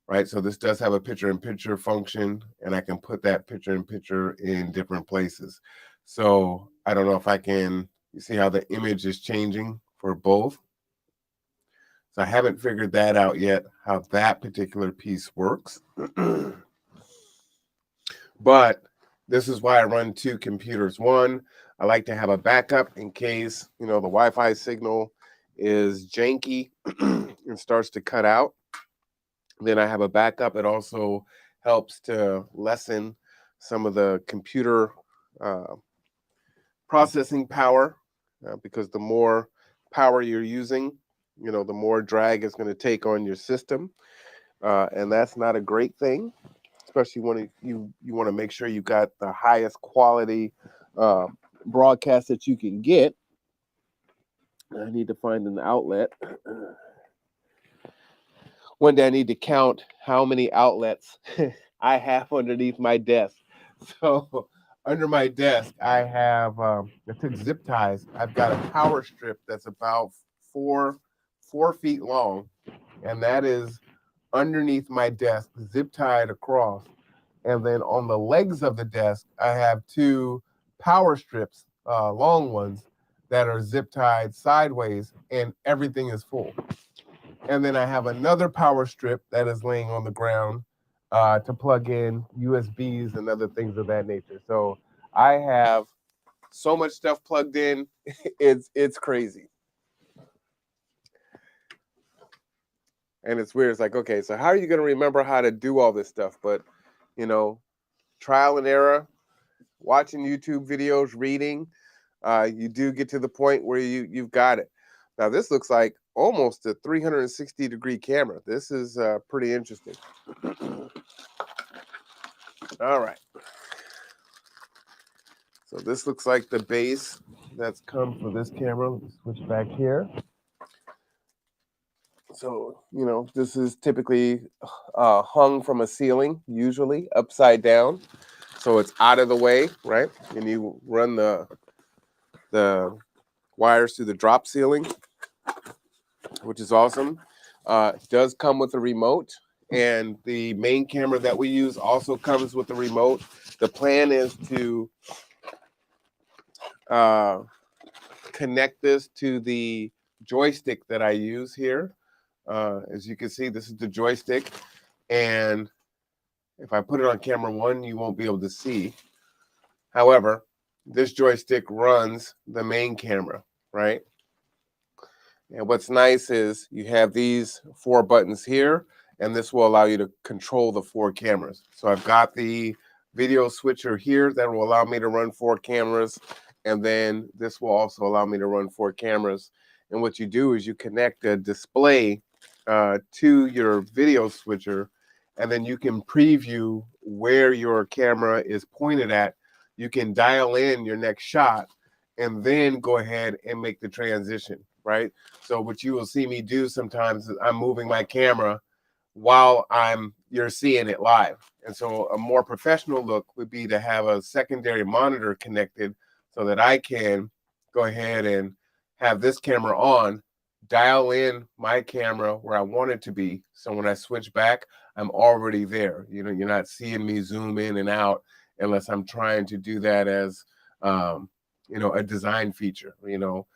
Speaker 1: Right, so this does have a picture-in-picture function, and I can put that picture-in-picture in different places. So I don't know if I can, you see how the image is changing for both? So I haven't figured that out yet, how that particular piece works. But this is why I run 2 computers. One, I like to have a backup in case, you know, the Wi-Fi signal is janky and starts to cut out. Then I have a backup. It also helps to lessen some of the computer processing power because the more power you're using, you know, the more drag it's going to take on your system. And that's not a great thing, especially when you want to make sure you got the highest quality broadcast that you can get. I need to find an outlet. One day I need to count how many outlets I have underneath my desk. So under my desk, I have, I took zip ties. I've got a power strip that's about 4 feet long. And that is underneath my desk, zip tied across. And then on the legs of the desk, I have 2 power strips, long ones, that are zip tied sideways, and everything is full. And then I have another power strip that is laying on the ground to plug in USBs and other things of that nature. So I have so much stuff plugged in, it's crazy. And it's weird. It's like, okay, so how are you going to remember how to do all this stuff? But, you know, trial and error, watching YouTube videos, reading, you do get to the point where you've got it. Now, this looks like almost a 360-degree camera. This is pretty interesting. All right. So this looks like the base that's come for this camera. Let me switch back here. So, you know, this is typically hung from a ceiling, usually upside down. So it's out of the way, right? And you run the wires through the drop ceiling. which is awesome. It does come with a remote, and the main camera that we use also comes with a remote. The plan is to connect this to the joystick that I use here. As you can see, this is the joystick, and if I put it on camera 1, you won't be able to see. However, this joystick runs the main camera, right? And what's nice is you have these 4 buttons here, and this will allow you to control the 4 cameras. So I've got the video switcher here that will allow me to run 4 cameras, and then this will also allow me to run 4 cameras. And what you do is you connect a display to your video switcher, and then you can preview where your camera is pointed at. You can dial in your next shot and then go ahead and make the transition, right? So what you will see me do sometimes is I'm moving my camera while you're seeing it live. And so a more professional look would be to have a secondary monitor connected so that I can go ahead and have this camera on, dial in my camera where I want it to be. So when I switch back, I'm already there. You know, you're not seeing me zoom in and out unless I'm trying to do that as, you know, a design feature. You know,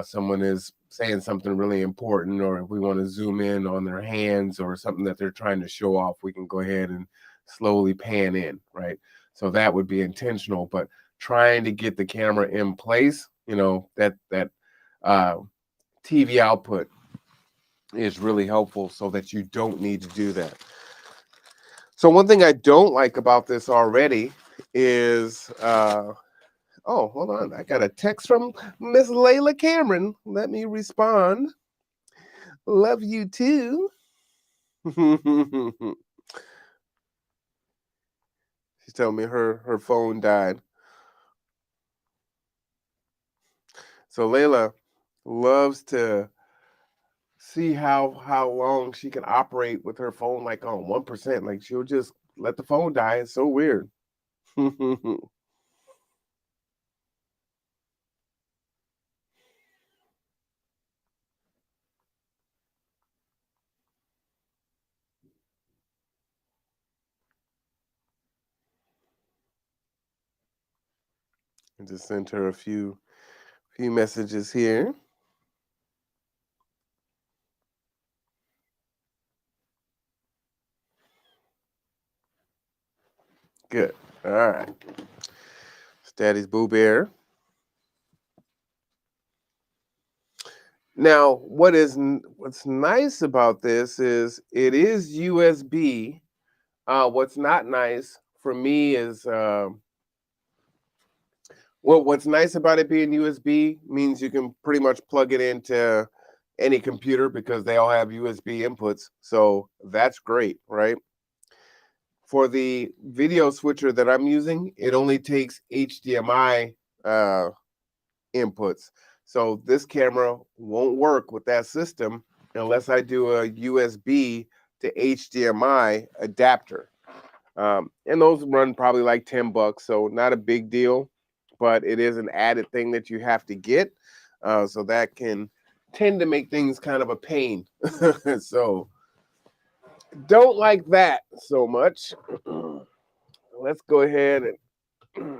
Speaker 1: someone is saying something really important, or if we want to zoom in on their hands or something that they're trying to show off, we can go ahead and slowly pan in, right? So that would be intentional, but trying to get the camera in place, you know, that TV output is really helpful so that you don't need to do that. So one thing I don't like about this already is, oh, hold on. I got a text from Miss Layla Cameron. Let me respond. Love you too. She's telling me her phone died. So Layla loves to see how long she can operate with her phone, like on 1%. Like she'll just let the phone die. It's so weird. I just sent her a few messages here. Good. All right. It's Daddy's Boo Bear. Now, what's nice about this is it is USB. What's not nice for me is what's nice about it being USB means you can pretty much plug it into any computer because they all have USB inputs. So that's great, right? For the video switcher that I'm using, it only takes HDMI inputs. So this camera won't work with that system unless I do a USB to HDMI adapter. And those run probably like $10, so not a big deal, but it is an added thing that you have to get. So that can tend to make things kind of a pain. So don't like that so much. Let's go ahead and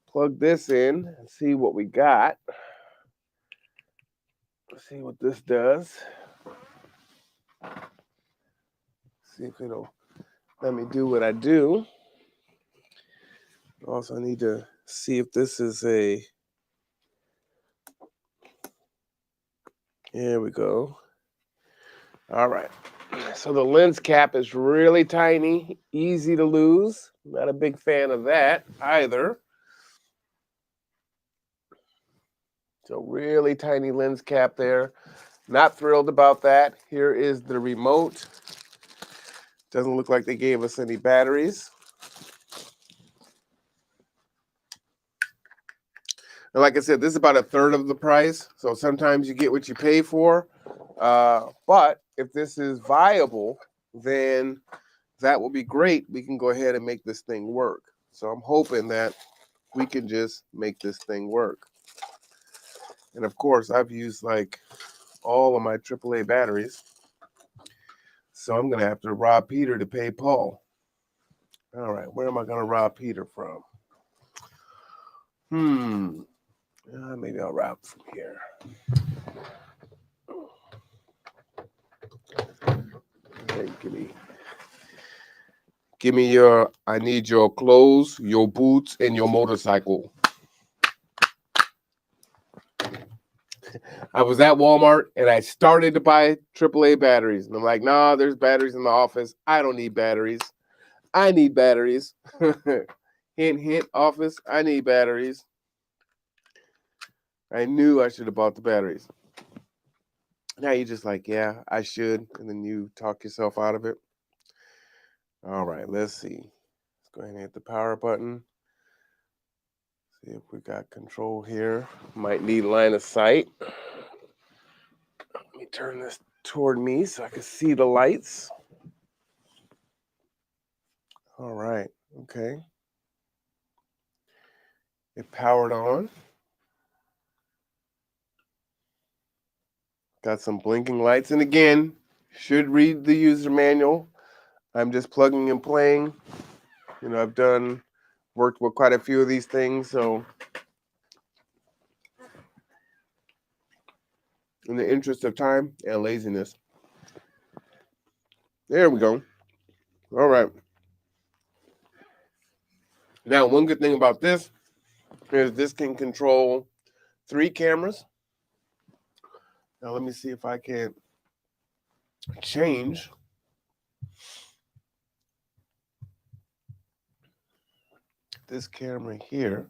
Speaker 1: plug this in and see what we got. Let's see what this does. See if it'll let me do what I do. Also, I need to see if this is a, here we go. All right. So the lens cap is really tiny, easy to lose. Not a big fan of that either. So really tiny lens cap there. Not thrilled about that. Here is the remote. Doesn't look like they gave us any batteries. And like I said, this is about 1/3 of the price. So sometimes you get what you pay for. But if this is viable, then that will be great. We can go ahead and make this thing work. So I'm hoping that we can just make this thing work. And of course, I've used like all of my AAA batteries. So I'm going to have to rob Peter to pay Paul. All right, where am I going to rob Peter from? Maybe I'll rob from here. Hey, give me your, I need your clothes, your boots, and your motorcycle. I was at Walmart and I started to buy AAA batteries. And I'm like, nah, there's batteries in the office. I don't need batteries. I need batteries. Hint, hint, office. I need batteries. I knew I should have bought the batteries. Now you're just like, yeah, I should. And then you talk yourself out of it. All right, let's see. Let's go ahead and hit the power button. See if we got control here. Might need line of sight. Let me turn this toward me so I can see the lights. All right, okay. It powered on. Got some blinking lights. And again, should read the user manual. I'm just plugging and playing. You know, I've worked with quite a few of these things, so in the interest of time and laziness. There we go. All right. Now, one good thing about this is this can control 3 cameras. Now, let me see if I can change this camera here.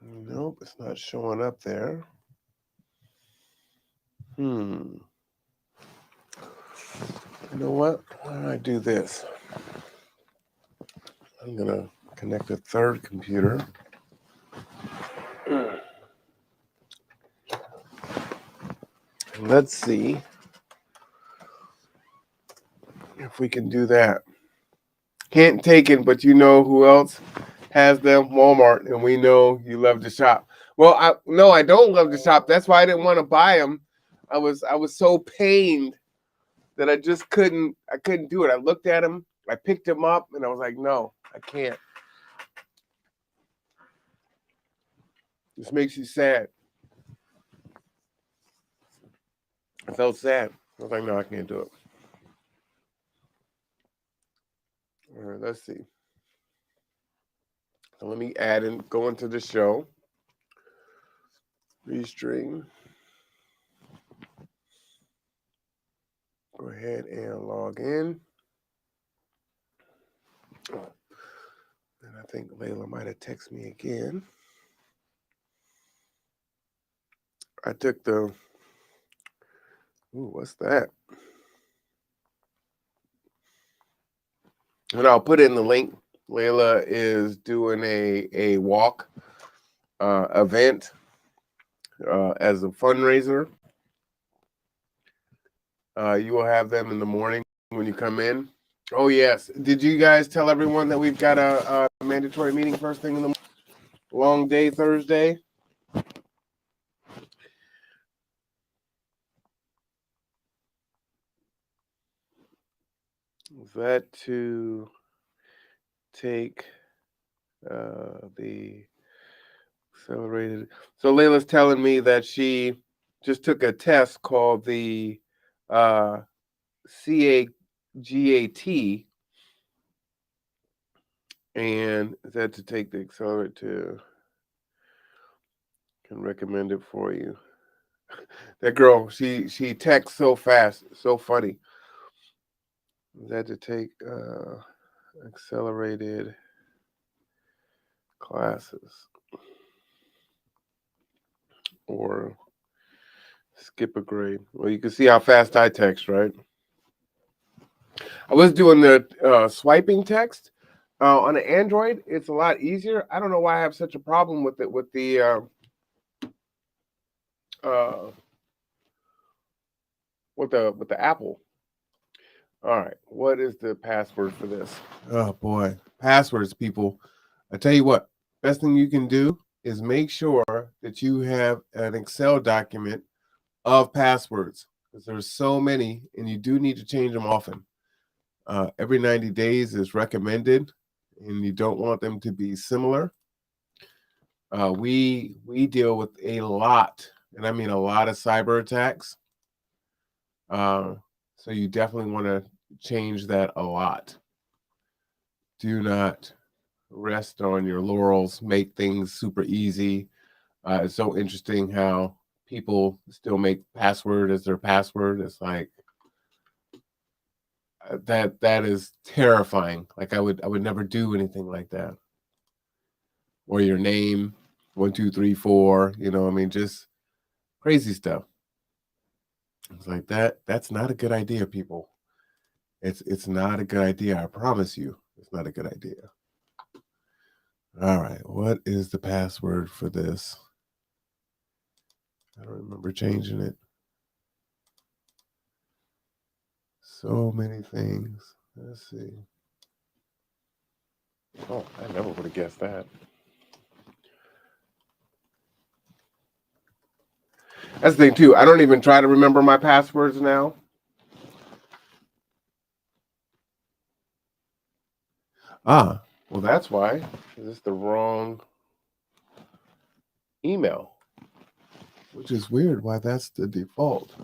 Speaker 1: Nope, it's not showing up there. You know what? Why don't I do this? I'm going to connect a third computer. Let's see if we can do that. Hint taken, but you know who else has them? Walmart, and we know you love to shop. Well, I don't love to shop. That's why I didn't want to buy them. I was so pained that I just couldn't do it. I looked at them, I picked them up, and I was like, no, I can't. This makes you sad. I felt sad. I was like, no, I can't do it. All right, let's see. So let me go into the show. Restream. Go ahead and log in. And I think Layla might have texted me again. I took the, what's that? And I'll put in the link. Layla is doing a walk event as a fundraiser. You will have them in the morning when you come in. Oh, yes. Did you guys tell everyone that we've got a mandatory meeting first thing in the morning? Long day Thursday? Is that to take the accelerated? So Layla's telling me that she just took a test called the CAGAT, and is that to take the accelerate to can recommend it for you. That girl, she texts so fast, so funny. Is that to take accelerated classes or skip a grade? Well, you can see how fast I text, right? I was doing the swiping text on an Android. It's a lot easier. I don't know why I have such a problem with it with the Apple. All right, what is the password for this? Oh boy, passwords, people. I tell you what, best thing you can do is make sure that that you have an Excel document of passwords, because there's so many and you do need to change them often. Every 90 days is recommended, and you don't want them to be similar. We deal with a lot, and I mean a lot of cyber attacks. So you definitely want to change that a lot. Do not rest on your laurels. Make things super easy. It's so interesting how people still make password as their password. It's like that is terrifying. Like I would never do anything like that. Or your name, 1, 2, 3, 4. You know, I mean, just crazy stuff. It's like that. That's not a good idea, people. It's not a good idea. I promise you, it's not a good idea. All right, what is the password for this? I don't remember changing it. So many things. Let's see. Oh, I never would have guessed that. That's the thing too. I don't even try to remember my passwords now. Ah, well, that's why. This is the wrong email, which is weird why that's the default.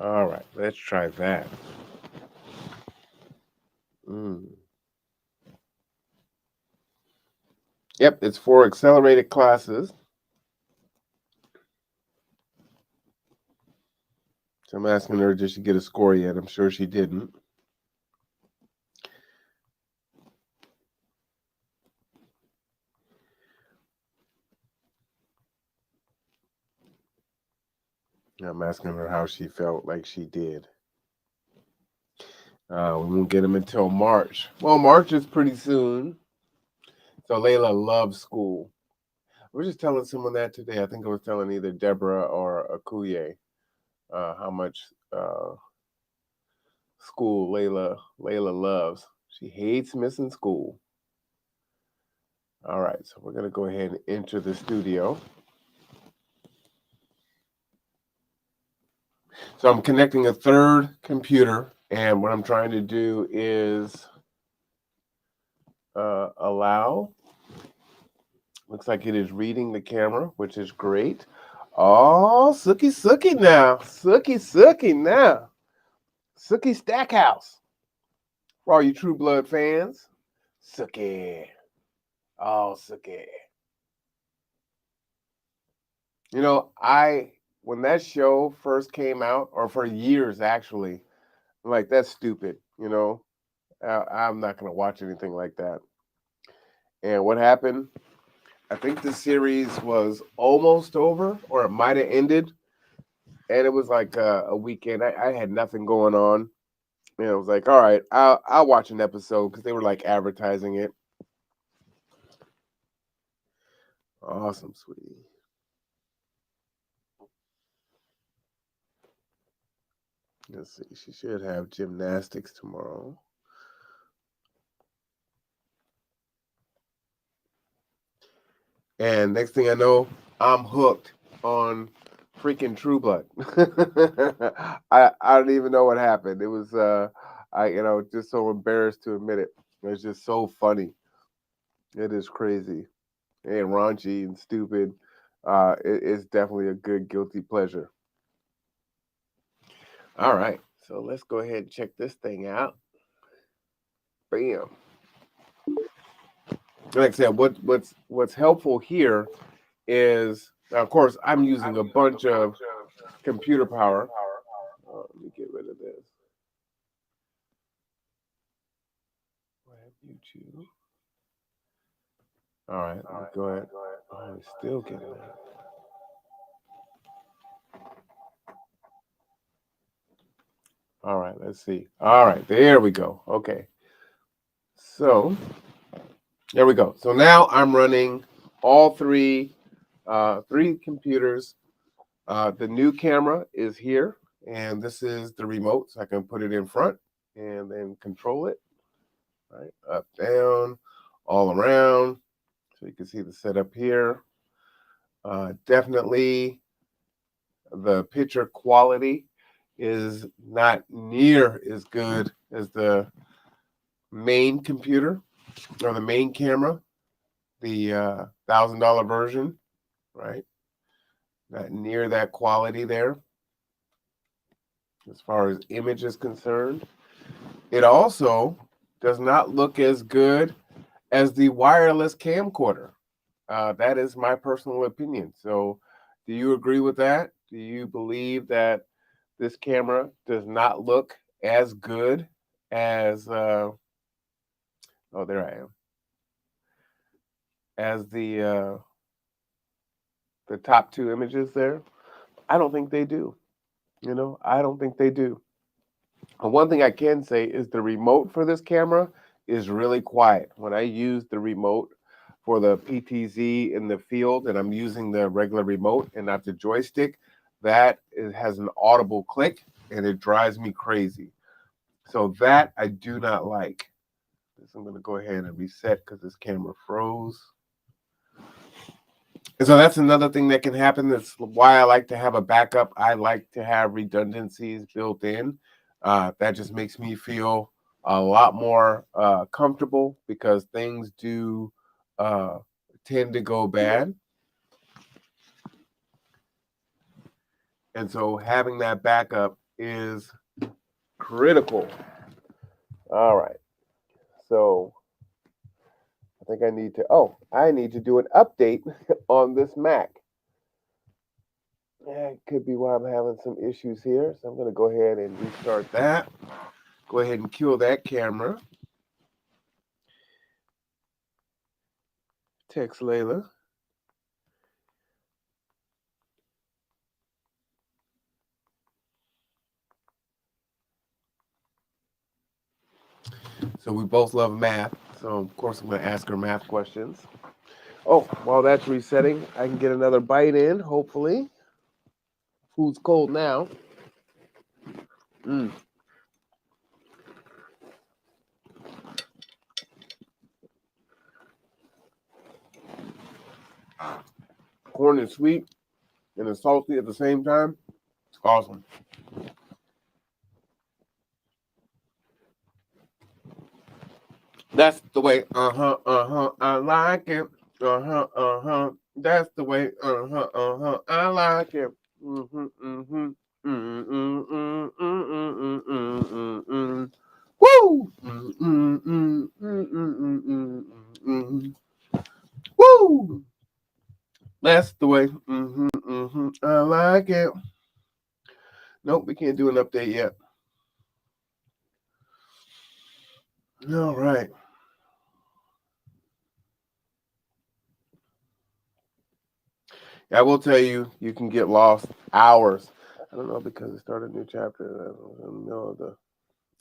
Speaker 1: All right, let's try that. Yep, it's for accelerated classes. So I'm asking her, did she get a score yet? I'm sure she didn't. I'm asking her how she felt like she did. We won't get them until March. Well, March is pretty soon. So Layla loves school. I was just telling someone that today. I think I was telling either Deborah or Akuye how much school Layla loves. She hates missing school. All right, so we're gonna go ahead and enter the studio. So I'm connecting a third computer, and what I'm trying to do is allow. Looks like it is reading the camera, which is great. Oh, Sookie now. Sookie now. Sookie Stackhouse. For all you True Blood fans. Sookie. Oh, Sookie. You know, when that show first came out, or for years actually, I'm like, that's stupid, you know. I'm not going to watch anything like that. And what happened? I think the series was almost over, or it might have ended. And it was like a weekend. I had nothing going on. And I was like, all right, I'll watch an episode, because they were like advertising it. Awesome, sweetie. Let's see. She should have gymnastics tomorrow. And next thing I know, I'm hooked on freaking True Blood. I don't even know what happened. It was just so embarrassed to admit it. It's just so funny. It is crazy and raunchy and stupid. It's definitely a good guilty pleasure. All right, so let's go ahead and check this thing out. Bam. Like I said, what's helpful here is, of course, I'm using a bunch of computer power. Let me get rid of this. YouTube. All right, let's go ahead. Oh, it's still getting that. All right, let's see. All right, there we go. Okay. So there we go. So now I'm running all three computers. The new camera is here, and this is the remote, so I can put it in front and then control it, right? Up, down, all around. So you can see the setup here. Definitely the picture quality is not near as good as the main computer or the main camera, the $1,000 version, right? Not near that quality there as far as image is concerned. It also does not look as good as the wireless camcorder. That is my personal opinion. So do you agree with that? Do you believe that this camera does not look as good as, oh, there I am, as the top two images there? I don't think they do. I don't think they do. And one thing I can say is the remote for this camera is really quiet. When I use the remote for the PTZ in the field and I'm using the regular remote and not the joystick, that it has an audible click and it drives me crazy. So that I do not like. So I'm going to go ahead and reset because this camera froze. And so that's another thing that can happen. That's why I like to have a backup. I like to have redundancies built in. That just makes me feel a lot more comfortable because things do tend to go bad. And so having that backup is critical. All right. So I think I need to do an update on this Mac. It could be why I'm having some issues here. So I'm going to go ahead and restart that. Go ahead and kill that camera. Text Layla. So we both love math. So of course I'm going to ask her math questions. Oh, while that's resetting, I can get another bite in, hopefully. Food's cold now. Corn is sweet and it's salty at the same time. It's awesome. That's the way, I like it. That's the way, I like it. Woo! Woo! That's the way, I like it. Nope, we can't do an update yet. All right. I will tell you, you can get lost hours. I don't know because it started a new chapter. I don't know the.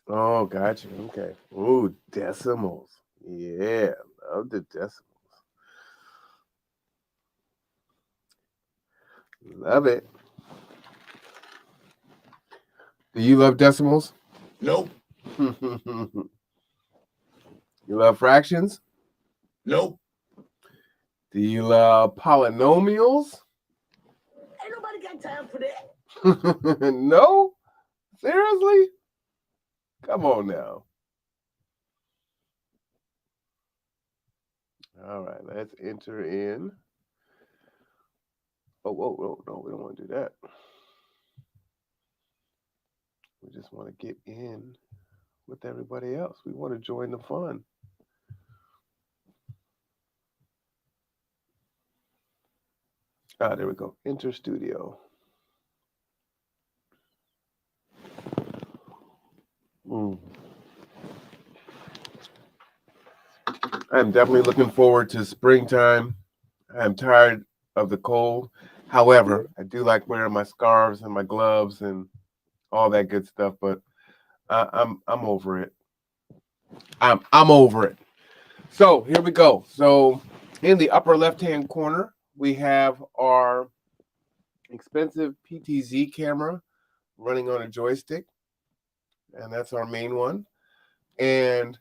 Speaker 1: Oh, gotcha. Okay. Ooh, decimals. Yeah, love the decimals. Love it. Do you love decimals?
Speaker 2: Nope.
Speaker 1: You love fractions?
Speaker 2: Nope.
Speaker 1: Do you love polynomials?
Speaker 2: Ain't nobody got time for that.
Speaker 1: No? Seriously? Come on now. All right, let's enter in. Oh, whoa, no, we don't want to do that. We just want to get in with everybody else. We want to join the fun. There we go. Enter studio. I'm definitely looking forward to springtime. I'm tired of the cold. However, I do like wearing my scarves and my gloves and all that good stuff, but I'm over it. I'm over it. So here we go. So in the upper left-hand corner, we have our expensive PTZ camera running on a joystick, and that's our main one. And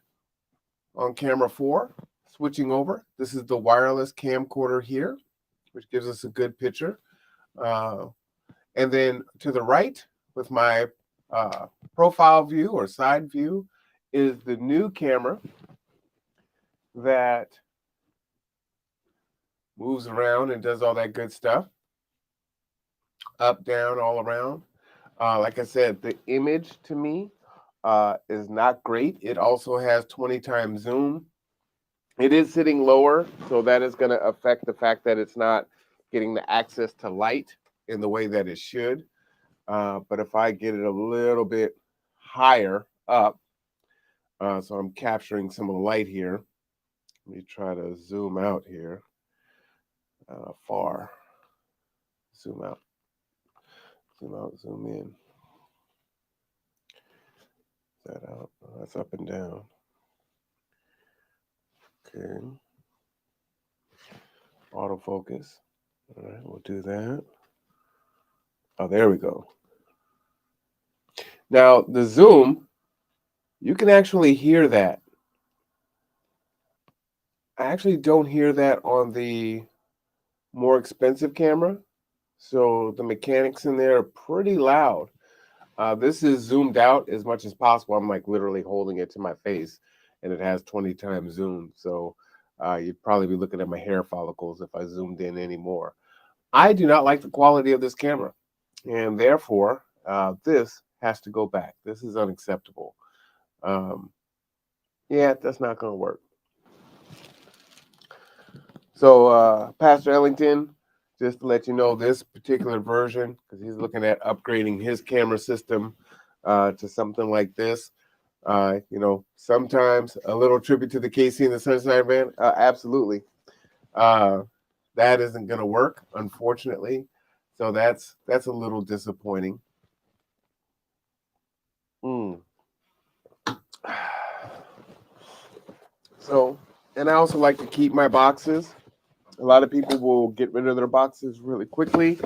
Speaker 1: on camera 4, switching over, this is the wireless camcorder here, which gives us a good picture. And then to the right, with my profile view or side view, is the new camera that moves around and does all that good stuff. Up, down, all around. Like I said, the image to me is not great. It also has 20 times zoom. It is sitting lower, so that is going to affect the fact that it's not getting the access to light in the way that it should. But if I get it a little bit higher up, so I'm capturing some of the light here. Let me try to zoom out here. Far. Zoom out. Zoom out, zoom in. That out. That's up and down. Okay. Autofocus. All right, we'll do that. Oh, there we go. Now, the zoom, you can actually hear that. I actually don't hear that on the more expensive camera. So the mechanics in there are pretty loud. This is zoomed out as much as possible. I'm like literally holding it to my face, and it has 20 times zoom. So you'd probably be looking at my hair follicles if I zoomed in anymore. I do not like the quality of this camera, and therefore this has to go back. This is unacceptable. Yeah, that's not going to work. So Pastor Ellington, just to let you know, this particular version, because he's looking at upgrading his camera system to something like this. Sometimes a little tribute to the KC and the Sunshine Band. Absolutely. That isn't going to work, unfortunately. So that's a little disappointing. So, and I also like to keep my boxes. A lot of people will get rid of their boxes really quickly,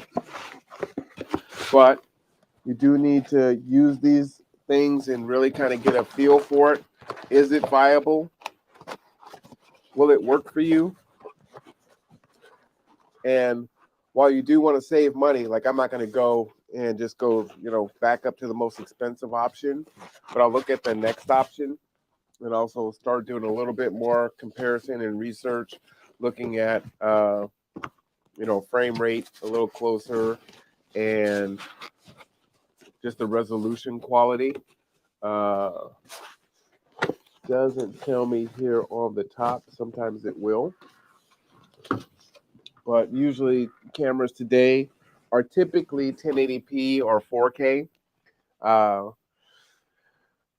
Speaker 1: but you do need to use these things and really kind of get a feel for it. Is it viable? Will it work for you? And while you do want to save money, like I'm not going to go and just go, back up to the most expensive option, but I'll look at the next option and also start doing a little bit more comparison and research, looking at, frame rate a little closer and just the resolution quality. Doesn't tell me here on the top. Sometimes it will. But usually cameras today are typically 1080p or 4K.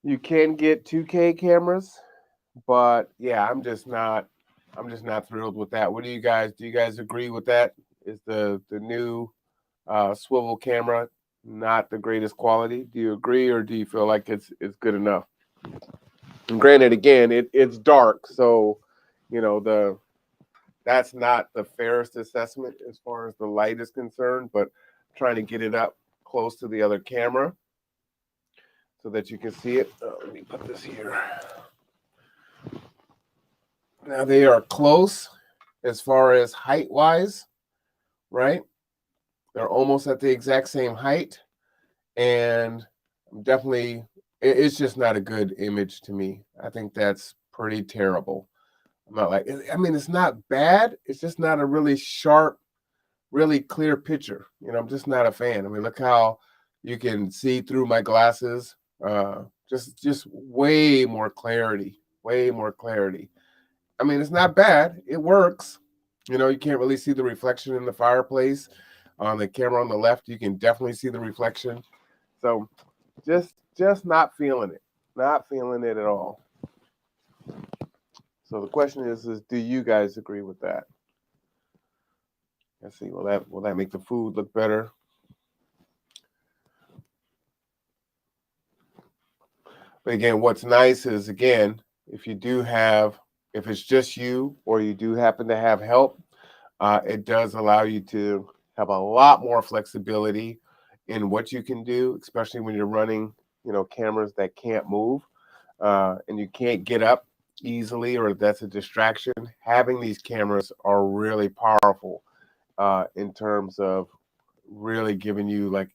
Speaker 1: You can get 2K cameras, but yeah, I'm just not thrilled with that. Do you guys agree with that? Is the new swivel camera not the greatest quality? Do you agree, or do you feel like it's good enough? And granted, again, it's dark, so that's not the fairest assessment as far as the light is concerned, but trying to get it up close to the other camera so that you can see it. Let me put this here. Now they are close as far as height-wise, right? They're almost at the exact same height, and definitely, it's just not a good image to me. I think that's pretty terrible. I'm not like, it's not bad. It's just not a really sharp, really clear picture. I'm just not a fan. Look how you can see through my glasses. Just way more clarity, way more clarity. It's not bad. It works. You can't really see the reflection in the fireplace. On the camera on the left, you can definitely see the reflection. So just not feeling it. Not feeling it at all. So the question is do you guys agree with that? Let's see, will that make the food look better? But again, what's nice is, again, if it's just you or you do happen to have help, it does allow you to have a lot more flexibility in what you can do, especially when you're running, cameras that can't move and you can't get up easily, or that's a distraction. Having these cameras are really powerful in terms of really giving you like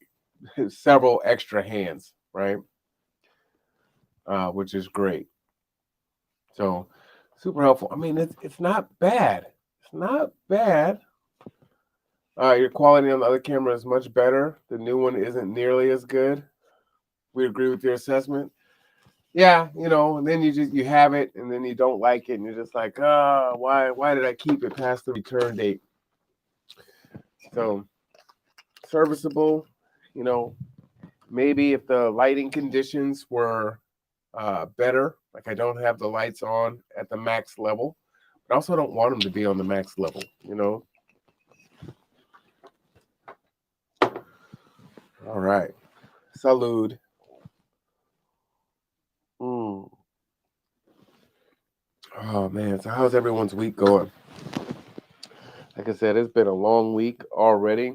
Speaker 1: several extra hands, right? Which is great. So super helpful. I mean, it's not bad. It's not bad. Your quality on the other camera is much better. The new one isn't nearly as good. We agree with your assessment. Yeah, and then you have it, and then you don't like it, and you're just like, why did I keep it past the return date? So serviceable, maybe if the lighting conditions were better, like I don't have the lights on at the max level, but I also don't want them to be on the max level, All right. Salud. Oh man, so how's everyone's week going? Like I said, it's been a long week already,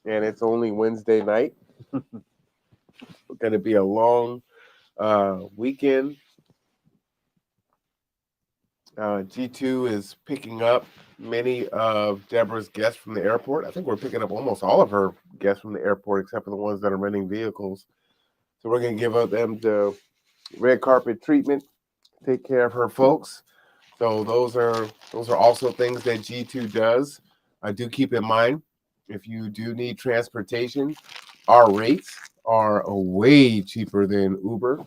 Speaker 1: and it's only Wednesday night. It's going to be a long weekend. G2 is picking up many of Deborah's guests from the airport. I think we're picking up almost all of her guests from the airport, except for the ones that are renting vehicles. So we're going to give them the red carpet treatment, take care of her folks. So those are also things that G2 does. I do keep in mind, if you do need transportation, our rates are way cheaper than Uber.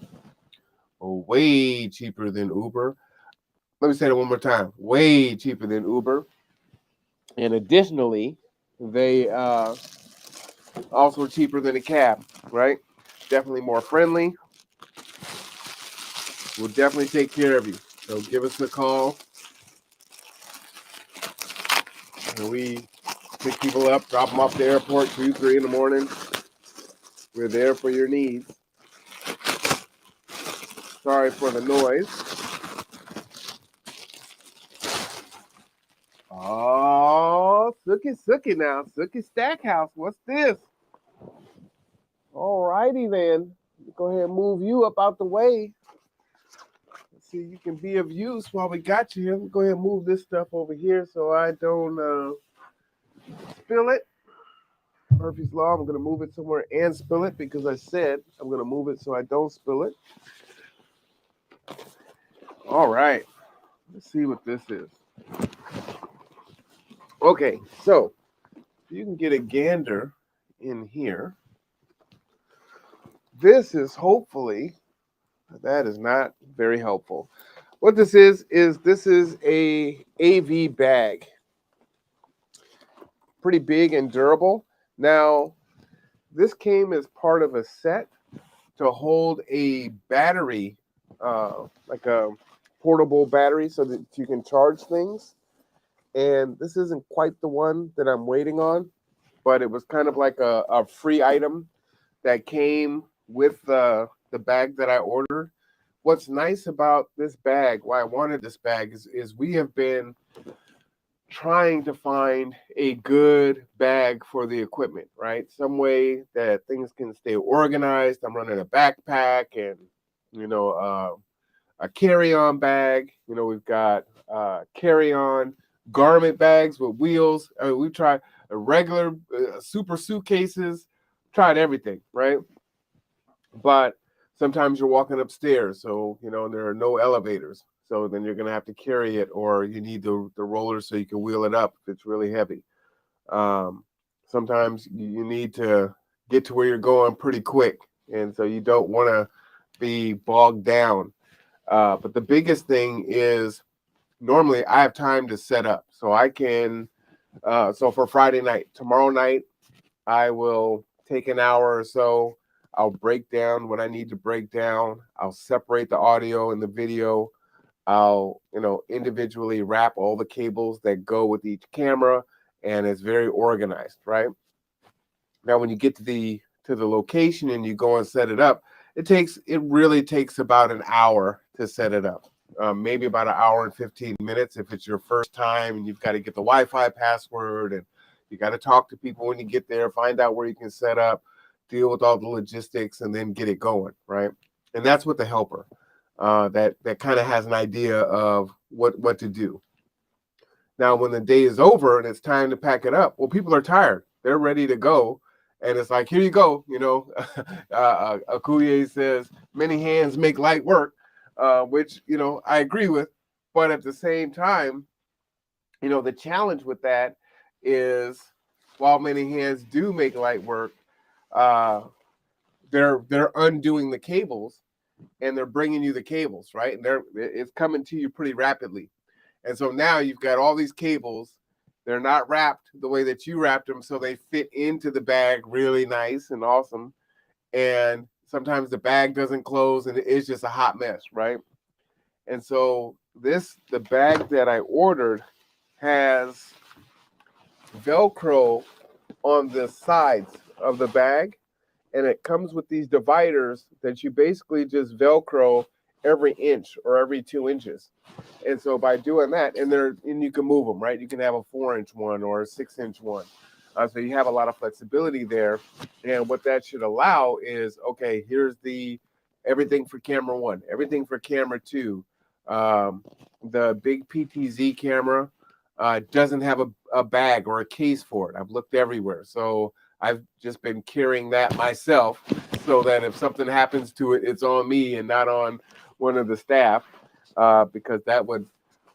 Speaker 1: Way cheaper than Uber. Let me say that one more time. Way cheaper than Uber. And additionally, they also cheaper than a cab, right? Definitely more friendly. We'll definitely take care of you. So give us a call. And we pick people up, drop them off the airport 2, 3 in the morning. We're there for your needs. Sorry for the noise. Oh, Sookie now. Sookie Stackhouse. What's this? All righty then. Go ahead and move you up out the way. Let's see, you can be of use while we got you here. Go ahead and move this stuff over here so I don't spill it. Murphy's Law, I'm going to move it somewhere and spill it because I said I'm going to move it so I don't spill it. All right. Let's see what this is. Okay, so you can get a gander in here. This is hopefully, that is not very helpful. What this is a AV bag. Pretty big and durable. Now, this came as part of a set to hold a battery, like a portable battery so that you can charge things. And this isn't quite the one that I'm waiting on, but it was kind of like a free item that came with the bag that I ordered. What's nice about this bag, why I wanted this bag, is we have been trying to find a good bag for the equipment, right? Some way that things can stay organized. I'm running a backpack and, a carry-on bag. We've got carry-on garment bags with wheels. We tried a regular super suitcases, tried everything, right? But sometimes you're walking upstairs, so there are no elevators. So then you're going to have to carry it, or you need the rollers so you can wheel it up if it's really heavy. Sometimes you need to get to where you're going pretty quick, and so you don't want to be bogged down. But the biggest thing is normally I have time to set up. So I can, so for Friday night, tomorrow night, I will take an hour or so. I'll break down what I need to break down. I'll separate the audio and the video. I'll, individually wrap all the cables that go with each camera, and it's very organized, right? Now, when you get to the location and you go and set it up, it really takes about an hour to set it up. Maybe about an hour and 15 minutes if it's your first time and you've got to get the Wi-Fi password and you got to talk to people when you get there, find out where you can set up. deal with all the logistics, and then get it going, right? And that's with the helper that kind of has an idea of what to do. Now, when the day is over and it's time to pack it up, well, people are tired. They're ready to go. And it's like, here you go. Akuye says, many hands make light work, which, I agree with. But at the same time, the challenge with that is while many hands do make light work, they're undoing the cables and they're bringing you the cables, right? And it's coming to you pretty rapidly. And so now you've got all these cables. They're not wrapped the way that you wrapped them, so they fit into the bag really nice and awesome. And sometimes the bag doesn't close and it's just a hot mess, right? And so the bag that I ordered has Velcro on the sides of the bag, and it comes with these dividers that you basically just Velcro every inch or every 2 inches. And so by doing that, and you can move them, right? You can have a 4-inch one or a 6-inch one. So you have a lot of flexibility there. And what that should allow is, okay, here's everything for camera 1, everything for camera 2. The big PTZ camera doesn't have a bag or a case for it. I've looked everywhere. So I've just been carrying that myself so that if something happens to it, it's on me and not on one of the staff, because that would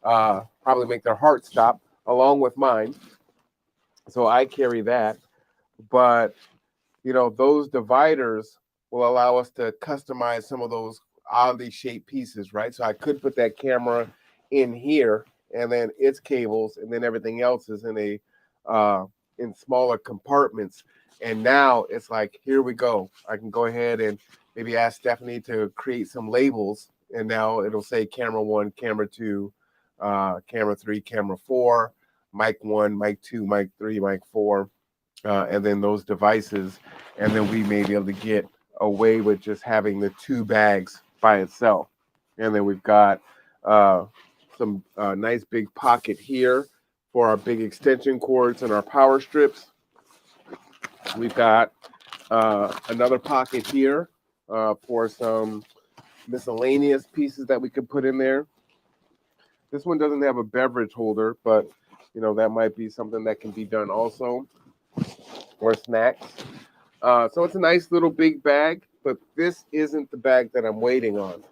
Speaker 1: probably make their heart stop along with mine. So I carry that. But, those dividers will allow us to customize some of those oddly shaped pieces, right? So I could put that camera in here and then its cables and then everything else is in smaller compartments. And now it's like, here we go. I can go ahead and maybe ask Stephanie to create some labels. And now it'll say camera 1, camera 2, camera 3, camera 4, mic 1, mic 2, mic 3, mic 4, and then those devices. And then we may be able to get away with just having the 2 bags by itself. And then we've got some nice big pocket here for our big extension cords and our power strips. We've got another pocket here for some miscellaneous pieces that we could put in there. This one doesn't have a beverage holder, but that might be something that can be done also, or snacks. So it's a nice little big bag, but this isn't the bag that I'm waiting on.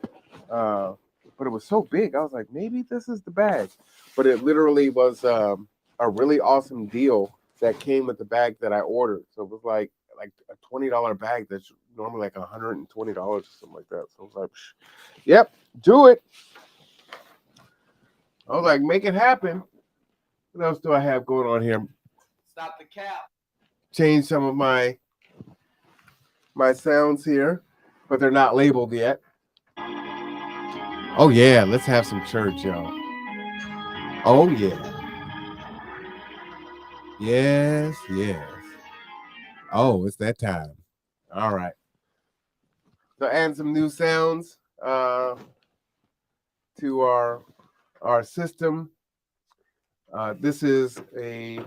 Speaker 1: But it was so big, I was like, maybe this is the bag. But it literally was a really awesome deal that came with the bag that I ordered. So it was like a $20 bag that's normally like $120 or something like that. So I was like, yep, do it. I was like, make it happen. What else do I have going on here?
Speaker 3: Stop the cap.
Speaker 1: Change some of my sounds here, but they're not labeled yet. Oh yeah, let's have some church, y'all. Oh yeah. Yes, yes. Oh, it's that time. All right. So add some new sounds to our system. This is let me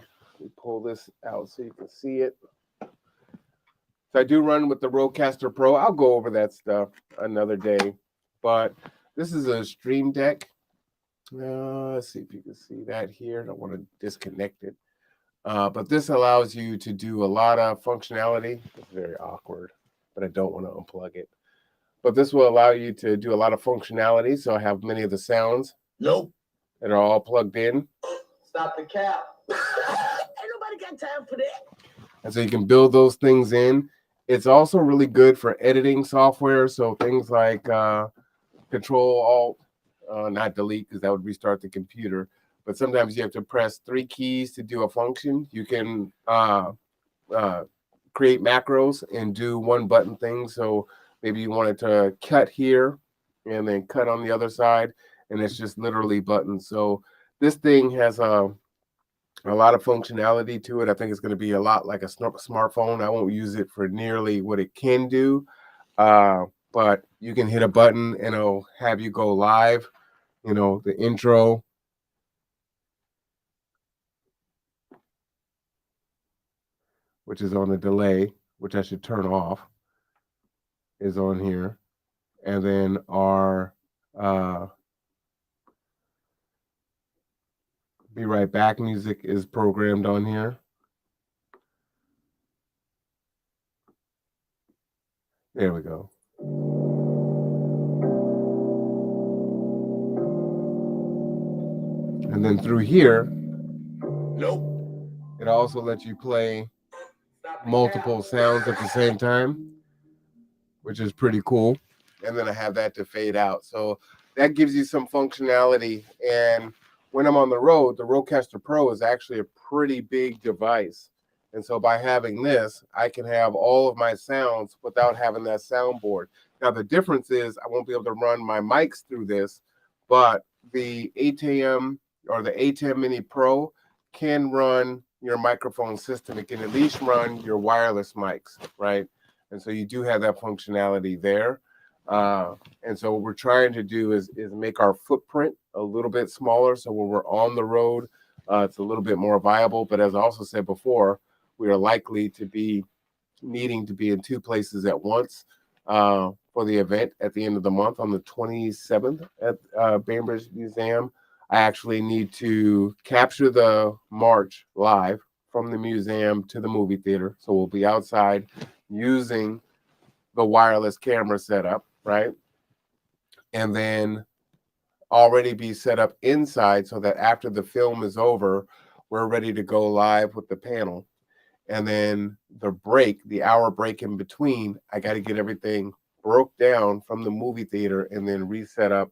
Speaker 1: pull this out so you can see it. So I do run with the Rodecaster Pro. I'll go over that stuff another day. But this is a Stream Deck. Let's see if you can see that here. I don't want to disconnect it. But this allows you to do a lot of functionality. It's very awkward, but I don't want to unplug it. But this will allow you to do a lot of functionality. So I have many of the sounds.
Speaker 2: Nope.
Speaker 1: That are all plugged in.
Speaker 3: Stop the cap.
Speaker 2: Ain't nobody got time for that.
Speaker 1: And so you can build those things in. It's also really good for editing software. So things like Control Alt, not delete, because that would restart the computer. But sometimes you have to press 3 keys to do a function. You can create macros and do 1-button things. So maybe you wanted to cut here and then cut on the other side. And it's just literally buttons. So this thing has a lot of functionality to it. I think it's going to be a lot like a smartphone. I won't use it for nearly what it can do. But you can hit a button and it'll have you go live. The intro. Which is on a delay. which I should turn off, is on here. And then our Be Right Back music is programmed on here. There we go. And then through here,
Speaker 2: Nope.
Speaker 1: it also lets you play
Speaker 3: Stop the
Speaker 1: multiple
Speaker 3: cap.
Speaker 1: sounds at the same time, which is pretty cool. And then I have that to fade out. So that gives you some functionality. And when I'm on the road, the Rodecaster Pro is actually a pretty big device. And so by having this, I can have all of my sounds without having that soundboard. Now, the difference is I won't be able to run my mics through this, but the ATEM or the ATEM Mini Pro can run your microphone system. It can at least run your wireless mics, right? And so you do have that functionality there. And so what we're trying to do is make our footprint a little bit smaller. So when we're on the road, it's a little bit more viable. But as I also said before, we are likely to be needing to be in two places at once for the event at the end of the month on the 27th at Bainbridge Museum. I actually need to capture the march live from the museum to the movie theater. So we'll be outside using the wireless camera setup, right? And then already be set up inside so that after the film is over, we're ready to go live with the panel. And then the hour break in between, I got to get everything broke down from the movie theater and then reset up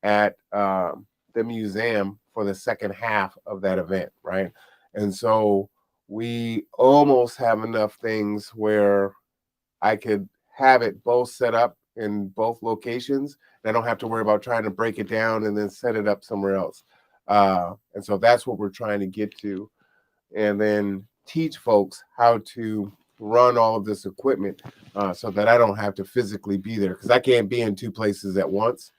Speaker 1: at the museum for the second half of that event, right? And so we almost have enough things where I could have it both set up in both locations. And I don't have to worry about trying to break it down and then set it up somewhere else. And so that's what we're trying to get to. And then teach folks how to run all of this equipment so that I don't have to physically be there because I can't be in two places at once.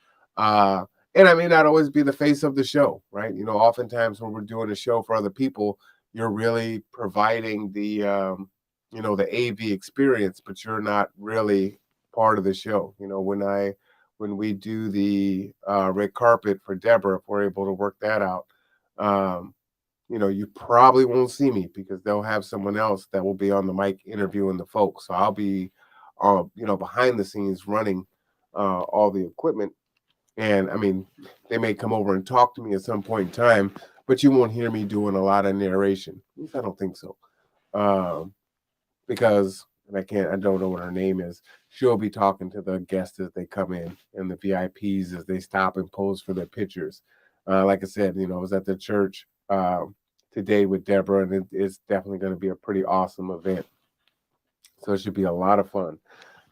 Speaker 1: And I may not always be the face of the show, right? You know, oftentimes when we're doing a show for other people, you're really providing the the AV experience, but you're not really part of the show. You know, when we do the red carpet for Deborah, if we're able to work that out, you probably won't see me because they'll have someone else that will be on the mic interviewing the folks. So I'll be, behind the scenes running all the equipment. And I mean, they may come over and talk to me at some point in time, but you won't hear me doing a lot of narration. At least I don't think so. Because I don't know what her name is. She'll be talking to the guests as they come in and the VIPs as they stop and pose for their pictures. Like I said, I was at the church today with Deborah, and it's definitely going to be a pretty awesome event. So it should be a lot of fun.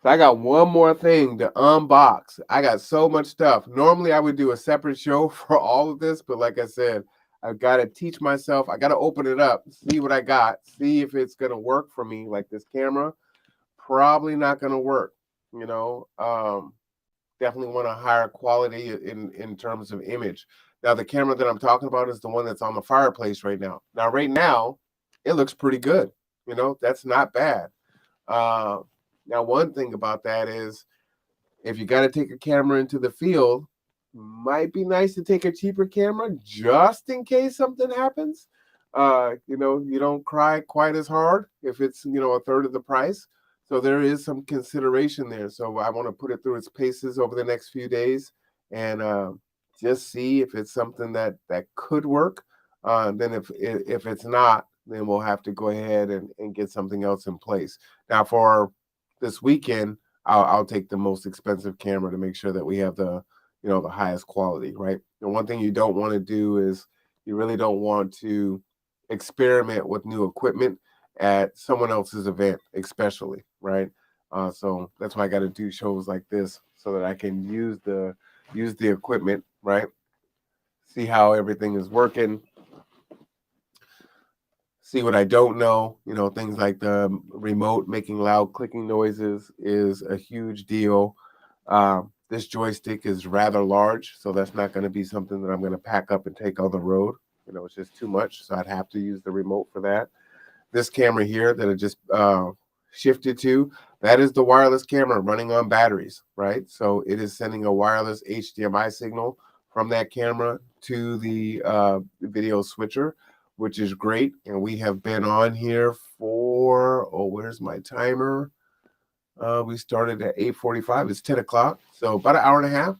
Speaker 1: So I got one more thing to unbox. I got so much stuff. Normally I would do a separate show for all of this, but like I said, I've got to teach myself. I got to open it up, see what I got, see if it's going to work for me. Like this camera, probably not going to work. Definitely want a higher quality in terms of image. Now, the camera that I'm talking about is the one that's on the fireplace right now. Now, right now, it looks pretty good. That's not bad. Now, one thing about that is if you got to take a camera into the field, might be nice to take a cheaper camera just in case something happens. You don't cry quite as hard if it's, a third of the price. So there is some consideration there. So I want to put it through its paces over the next few days and just see if it's something that could work. Then if it's not, then we'll have to go ahead and get something else in place. Now for this weekend, I'll take the most expensive camera to make sure that we have the highest quality, right? And one thing you don't want to do is you really don't want to experiment with new equipment at someone else's event, especially, right? So that's why I got to do shows like this so that I can use the equipment, right? See how everything is working. See what I don't know, things like the remote making loud clicking noises is a huge deal. This joystick is rather large, so that's not going to be something that I'm going to pack up and take on the road. It's just too much, so I'd have to use the remote for that. This camera here that I just shifted to, that is the wireless camera running on batteries, right? So it is sending a wireless HDMI signal from that camera to the video switcher, which is great. And we have been on here for, where's my timer? We started at 8:45. It's 10 o'clock. So about an hour and a half.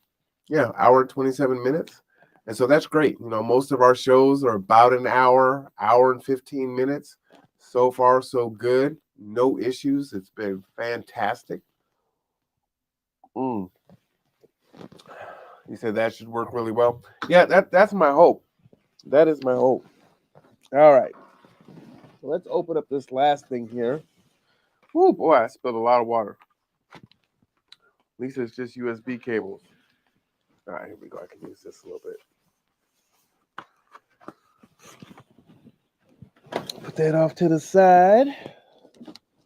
Speaker 1: Yeah, hour and 27 minutes. And so that's great. Most of our shows are about an hour and 15 minutes. So far, so good. No issues. It's been fantastic. You said that should work really well. Yeah, that's my hope. That is my hope. All right. So let's open up this last thing here. Oh boy, I spilled a lot of water. At least it's just USB cables. All right, here we go. I can use this a little bit. Put that off to the side.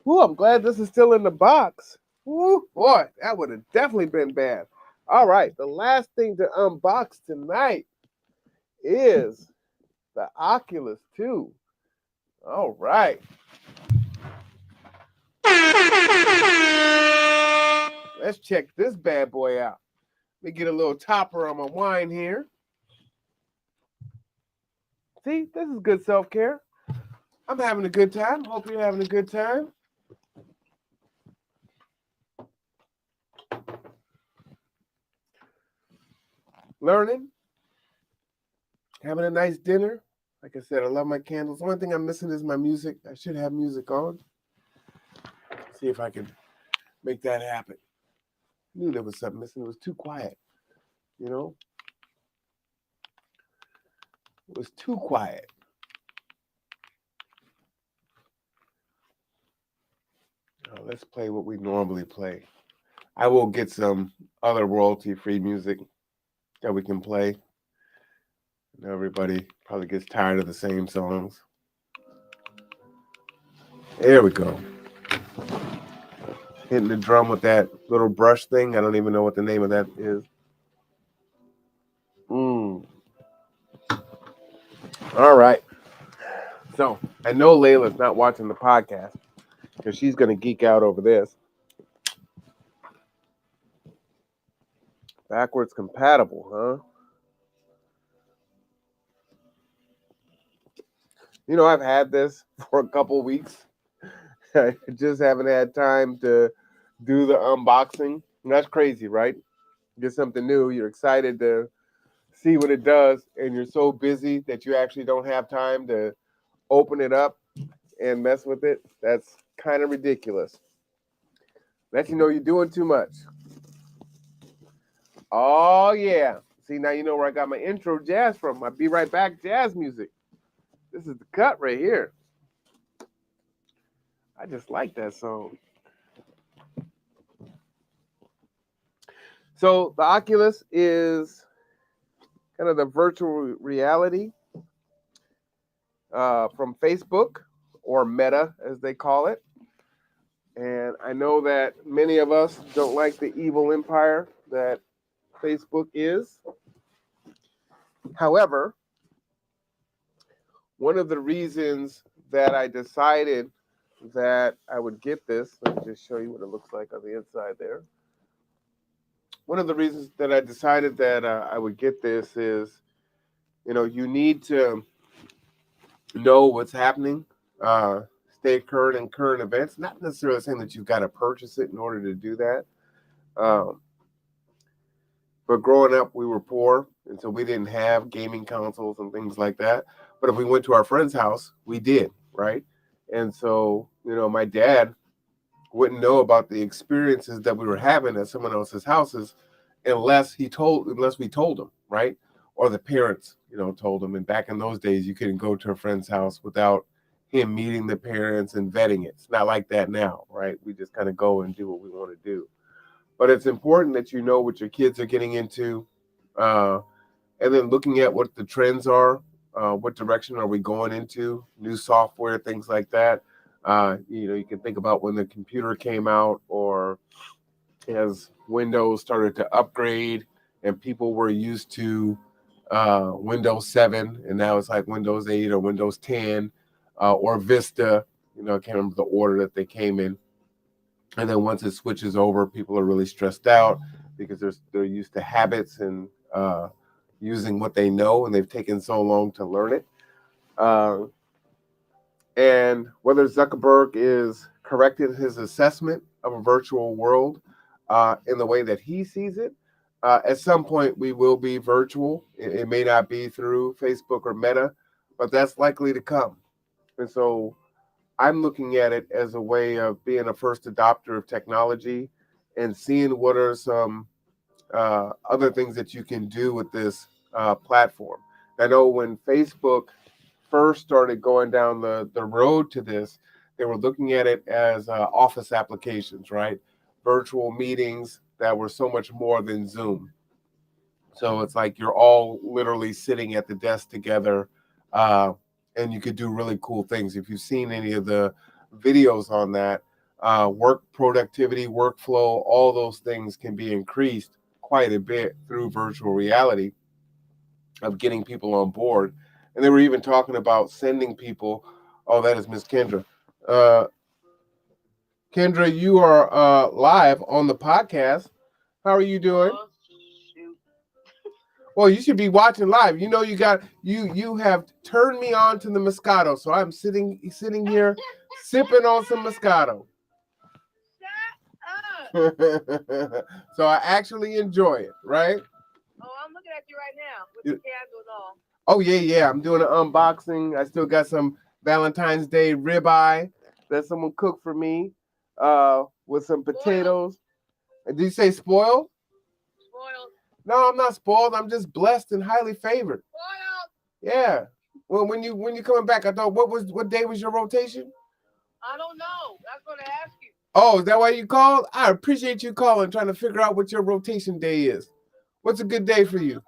Speaker 1: Ooh, I'm glad this is still in the box. Ooh, boy, that would have definitely been bad. All right, the last thing to unbox tonight is the Oculus 2. All right. Let's check this bad boy out. Let me get a little topper on my wine here. See, this is good self-care. I'm having a good time. Hope you're having a good time. Learning. Having a nice dinner. Like I said, I love my candles. The only thing I'm missing is my music. I should have music on. See if I can make that happen. I knew there was something missing. It was too quiet. It was too quiet. Now, let's play what we normally play. I will get some other royalty-free music that we can play. Everybody probably gets tired of the same songs. There we go. Hitting the drum with that little brush thing. I don't even know what the name of that is. All right. So I know Layla's not watching the podcast because she's going to geek out over this. Backwards compatible, huh? I've had this for a couple weeks. I just haven't had time to do the unboxing. And that's crazy, right? Get something new. You're excited to see what it does, and you're so busy that you actually don't have time to open it up and mess with it. That's kind of ridiculous. Let you know you're doing too much. Oh, yeah. See, now you know where I got my intro jazz from. My Be Right Back jazz music. This is the cut right here. I just like that song. So the Oculus is kind of the virtual reality from Facebook, or Meta as they call it. And I know that many of us don't like the evil empire that Facebook is. However, one of the reasons that I decided that I would get this, let me just show you what it looks like on the inside there. One of the reasons that I decided that I would get this is, you need to know what's happening, stay current in current events. Not necessarily saying that you've got to purchase it in order to do that. But growing up, we were poor, and so we didn't have gaming consoles and things like that. But if we went to our friend's house, we did, right? And so, my dad wouldn't know about the experiences that we were having at someone else's houses unless we told him, right? Or the parents, told him. And back in those days, you couldn't go to a friend's house without him meeting the parents and vetting it. It's not like that now, right? We just kind of go and do what we want to do. But it's important that you know what your kids are getting into, and then looking at what the trends are, what direction are we going into, new software, things like that. You can think about when the computer came out, or as Windows started to upgrade and people were used to Windows 7, and now it's like Windows 8 or Windows 10 or Vista. I can't remember the order that they came in. And then once it switches over, people are really stressed out because they're used to habits and using what they know, and they've taken so long to learn it. Uh, and whether Zuckerberg is correct in his assessment of a virtual world in the way that he sees it, at some point we will be virtual. It may not be through Facebook or Meta, but that's likely to come. And so I'm looking at it as a way of being a first adopter of technology and seeing what are some other things that you can do with this platform. I know when Facebook first started going down the road to this, they were looking at it as office applications, right? Virtual meetings that were so much more than Zoom. So it's like you're all literally sitting at the desk together, and you could do really cool things. If you've seen any of the videos on that, work productivity, workflow, all those things can be increased quite a bit through virtual reality of getting people on board. And they were even talking about sending people. Oh, that is Miss Kendra. Kendra, you are live on the podcast. How are you doing?
Speaker 4: Oh, shoot.
Speaker 1: Well, you should be watching live. You know, you have turned me on to the Moscato, so I'm sitting here sipping on some Moscato.
Speaker 4: Shut up.
Speaker 1: So I actually enjoy it, right?
Speaker 4: Oh, I'm looking at you right now with the candle and all.
Speaker 1: Oh yeah. I'm doing an unboxing. I still got some Valentine's Day ribeye that someone cooked for me, with some potatoes. Did you say spoiled?
Speaker 4: Spoiled.
Speaker 1: No, I'm not spoiled. I'm just blessed and highly favored.
Speaker 4: Spoiled.
Speaker 1: Yeah. Well, when you coming back, I thought what day was your rotation?
Speaker 4: I don't know. That's what I asked you.
Speaker 1: Oh, is that why you called? I appreciate you calling, trying to figure out what your rotation day is. What's a good day for you?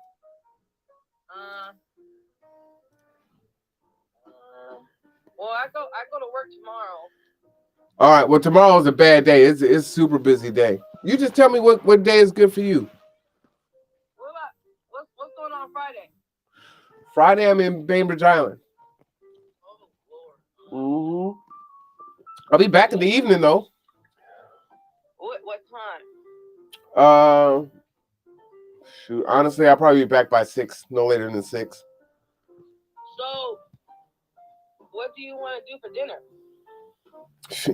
Speaker 4: Well, I go to work tomorrow.
Speaker 1: All right. Well, tomorrow's a bad day. It's a super busy day. You just tell me what day is good for you.
Speaker 4: What about what's going on Friday?
Speaker 1: Friday, I'm in Bainbridge Island.
Speaker 4: Oh Lord.
Speaker 1: I'll be back in the evening though.
Speaker 4: What time?
Speaker 1: Shoot. Honestly, I'll probably be back by 6, no later than 6.
Speaker 4: So, what do you want to do for dinner?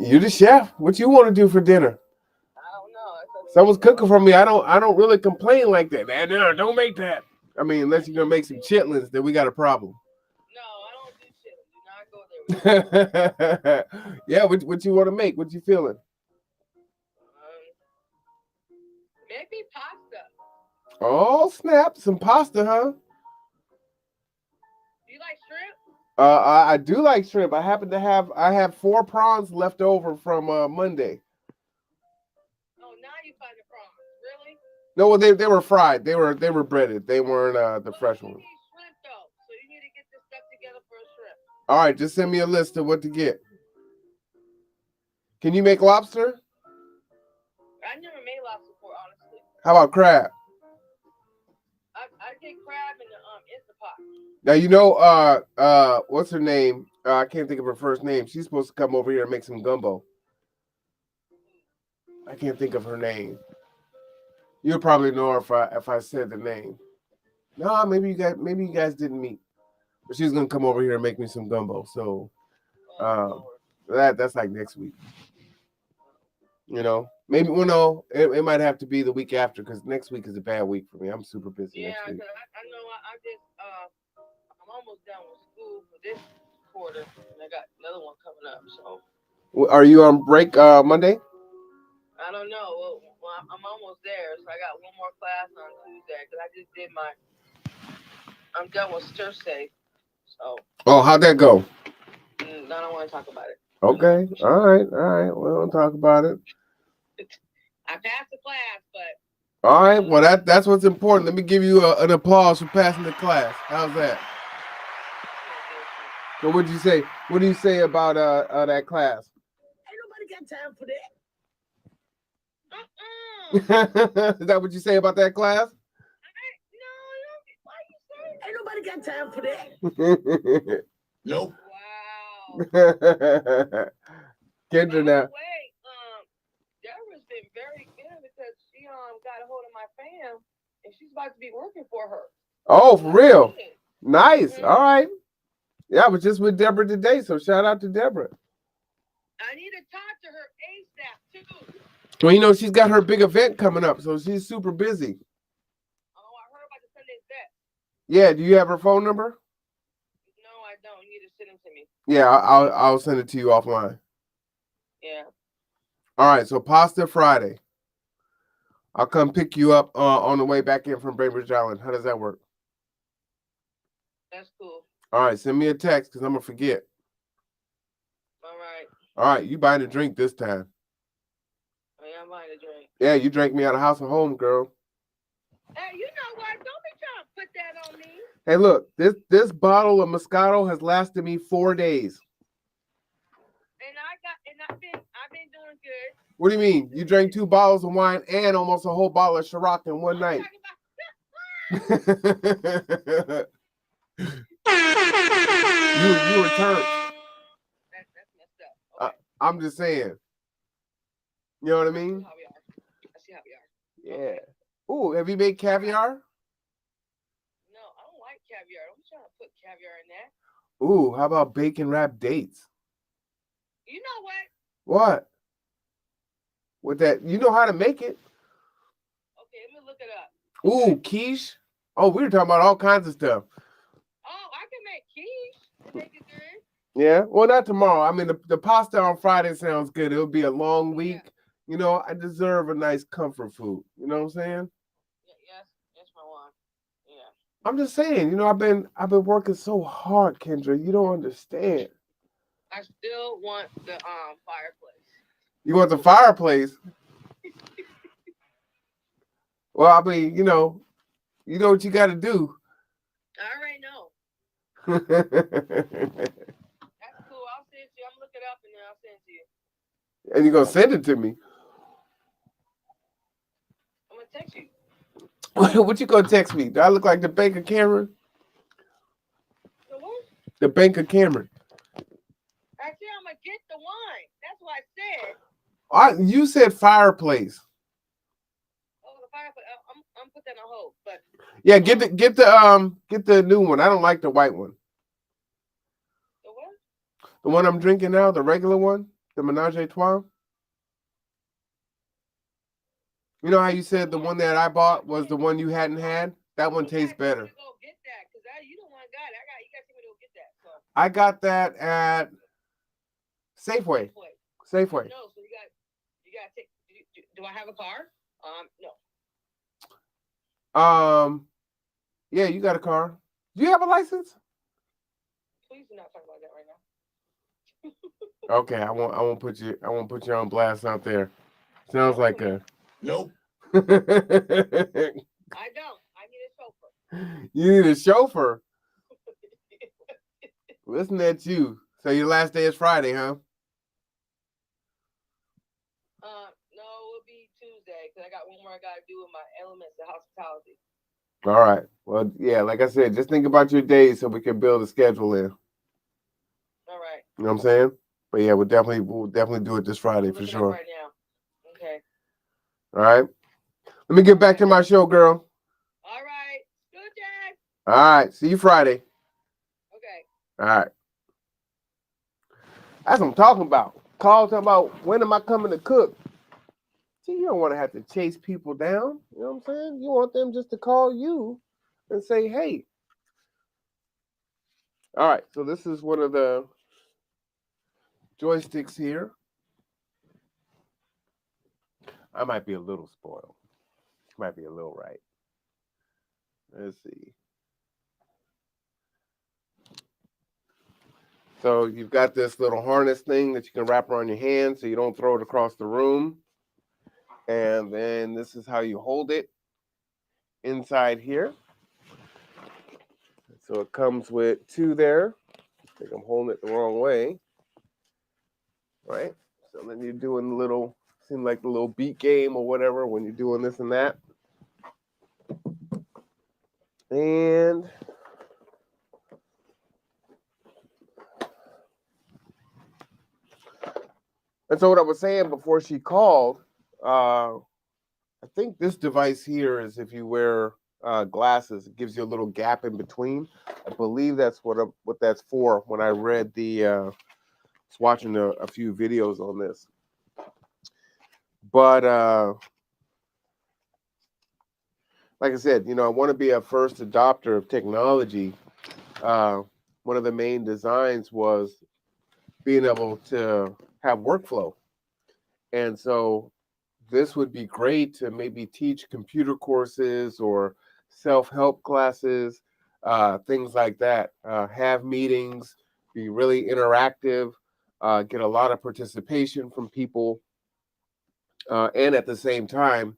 Speaker 1: You the chef. What you want to do for dinner?
Speaker 4: I don't know.
Speaker 1: Someone's cooking for me. I don't really complain like that. Man, no, don't make that. I mean, unless you're gonna make some chitlins, then we got a problem.
Speaker 4: No, I don't do shit. Do not go there.
Speaker 1: Yeah, what you want to make? What you feeling?
Speaker 4: Maybe pasta.
Speaker 1: Oh snap! Some pasta, huh?
Speaker 4: Do you like shrimp?
Speaker 1: I do like shrimp. I have 4 prawns left over from Monday.
Speaker 4: Oh, now you find the prawns. Really?
Speaker 1: No, well, they were fried. They were breaded. They weren't the fresh
Speaker 4: You
Speaker 1: ones.
Speaker 4: need shrimp though, so you need to get this stuff together for a shrimp.
Speaker 1: All right, just send me a list of what to get. Can you make lobster?
Speaker 4: I never made lobster before, honestly.
Speaker 1: How about crab?
Speaker 4: I did crab in the Instapot.
Speaker 1: Now you know what's her name? I can't think of her first name. She's supposed to come over here and make some gumbo. I can't think of her name. You'll probably know her if I said the name. No, maybe you guys didn't meet. But she's gonna come over here and make me some gumbo. So that's like next week. You know, maybe it might have to be the week after because next week is a bad week for me. I'm super busy
Speaker 4: Yeah,
Speaker 1: next week.
Speaker 4: I know. I'm almost done with school for this quarter, and I got another one coming up. So,
Speaker 1: Are you on break Monday?
Speaker 4: I don't know. Well, I'm almost there, so I got one more class on Tuesday because I just did I'm done with stir safe. So.
Speaker 1: Oh, how'd that go?
Speaker 4: I don't want to talk about it.
Speaker 1: Okay. All right. We don't talk about it.
Speaker 4: I passed the class, but.
Speaker 1: All right. Well, that's what's important. Let me give you an applause for passing the class. How's that? So what'd you say? What do you say about that class?
Speaker 2: Ain't nobody got time for that.
Speaker 1: Is that what you say about that class?
Speaker 4: Why you saying
Speaker 2: Ain't nobody got time for that.
Speaker 1: Nope.
Speaker 4: Wow.
Speaker 1: Kendra now.
Speaker 4: Wait, about to be working for her.
Speaker 1: Oh, for real? Nice.
Speaker 4: Mhm.
Speaker 1: All right. Yeah, I was just with Deborah today, so shout out to Deborah.
Speaker 4: I need to talk to her ASAP too.
Speaker 1: Well, you know, she's got her big event coming up, so she's super busy.
Speaker 4: Oh, I heard about the Sunday set.
Speaker 1: Yeah, do you have her phone number?
Speaker 4: No, I don't. You need to send them to me.
Speaker 1: Yeah, I'll send it to you offline.
Speaker 4: Yeah.
Speaker 1: All right, so Pasta Friday. I'll come pick you up on the way back in from Bainbridge Island. How does that work?
Speaker 4: That's cool.
Speaker 1: All right, send me a text because I'm going to forget.
Speaker 4: All right.
Speaker 1: All right, you buying a drink this time.
Speaker 4: Oh, yeah, I'm buying a drink.
Speaker 1: Yeah, you drank me out of house and home, girl.
Speaker 4: Hey, you know what? Don't be trying to put that on me.
Speaker 1: Hey, look, this bottle of Moscato has lasted me 4 days.
Speaker 4: And I've been doing good.
Speaker 1: What do you mean? You drank 2 bottles of wine and almost a whole bottle of Ciroc in one night.
Speaker 4: I'm talking about
Speaker 1: you were turned.
Speaker 4: that's messed up. Okay.
Speaker 1: I'm just saying. You know what I mean?
Speaker 4: I see how we are.
Speaker 1: Yeah. Ooh, have you made caviar?
Speaker 4: No, I don't like caviar. I'm trying to put caviar in that.
Speaker 1: Ooh, how about bacon wrapped dates?
Speaker 4: You know what?
Speaker 1: What? With that, you know how to make it.
Speaker 4: Okay, let me look it up.
Speaker 1: Ooh, quiche. Oh, we were talking about all kinds of stuff.
Speaker 4: Oh, I can make quiche and make it good.
Speaker 1: Yeah. Well, not tomorrow. I mean, the pasta on Friday sounds good. It'll be a long week.
Speaker 4: Yeah.
Speaker 1: You know, I deserve a nice comfort food. You know what I'm saying?
Speaker 4: Yes, my one. Yeah.
Speaker 1: I'm just saying. You know, I've been working so hard, Kendra. You don't understand.
Speaker 4: I still want the fireplace.
Speaker 1: You want the fireplace? Well, I mean, you know what you got to do.
Speaker 4: I already know. That's cool. I'll send it to you. I'm gonna look it up and then I'll send it to you.
Speaker 1: And you're gonna send it to me.
Speaker 4: I'm gonna text you.
Speaker 1: What you gonna text me? Do I look like the Banker Cameron?
Speaker 4: The what?
Speaker 1: The Banker Cameron.
Speaker 4: I said I'm gonna get the wine. That's what I said.
Speaker 1: You said fireplace.
Speaker 4: Oh, the fireplace. I'm put that on hold. But
Speaker 1: Yeah, get the new one. I don't like the white one.
Speaker 4: the what?
Speaker 1: The one I'm drinking now, the regular one, the Menage a Trois. You know how you said the one that I bought was the one you hadn't had? That one tastes better.
Speaker 4: Go get that because you don't want to got it. You got to take me to go get that. So.
Speaker 1: I got that at Safeway. Safeway.
Speaker 4: No, so you got to take. Do I have a car? No.
Speaker 1: Yeah, you got a car. Do you have a license?
Speaker 4: Please do not talk about that right now.
Speaker 1: Okay, I won't put you on blast out there. Sounds like a
Speaker 2: Nope.
Speaker 4: I don't. I need a chauffeur.
Speaker 1: You need a chauffeur. Listen at you. So your last day is Friday, huh?
Speaker 4: No, it'll be Tuesday because I got one more I got to do with my elements of hospitality.
Speaker 1: All right. Well, yeah, like I said, just think about your days so we can build a schedule in.
Speaker 4: All right.
Speaker 1: You know what I'm saying? But yeah, we'll definitely do it this Friday for
Speaker 4: Look it up
Speaker 1: sure.
Speaker 4: right now. Okay.
Speaker 1: All right. Let me get back to my show, girl.
Speaker 4: All right. Good, Dad.
Speaker 1: All right. See you Friday.
Speaker 4: Okay.
Speaker 1: All right. That's what I'm talking about. Call talking about when am I coming to cook? See, you don't want to have to chase people down. You know what I'm saying? You want them just to call you and say, hey. All right. So this is one of the joysticks here. I might be a little spoiled. Might be a little right. Let's see. So you've got this little harness thing that you can wrap around your hand so you don't throw it across the room. And then this is how you hold it inside here. So it comes with 2 there. I think I'm holding it the wrong way. Right? So then you're doing a little, seem like a little beat game or whatever when you're doing this and that. And so what I was saying before she called, I think this device here is if you wear glasses. It gives you a little gap in between. I believe that's what that's for. When I read was watching a few videos on this, but like I said, I want to be a first adopter of technology. One of the main designs was being able to have workflow. And so this would be great to maybe teach computer courses or self-help classes, things like that. Have meetings, be really interactive, get a lot of participation from people. And at the same time,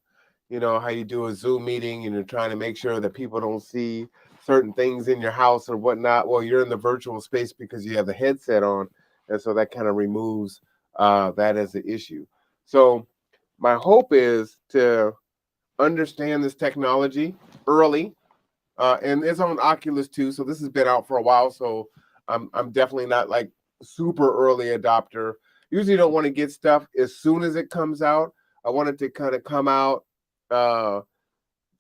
Speaker 1: how you do a Zoom meeting and you're trying to make sure that people don't see certain things in your house or whatnot. Well, you're in the virtual space because you have the headset on. And so that kind of removes that as an issue. So my hope is to understand this technology early. And it's on Oculus too. So this has been out for a while. So I'm definitely not like super early adopter. Usually don't want to get stuff as soon as it comes out. I want it to kind of come out,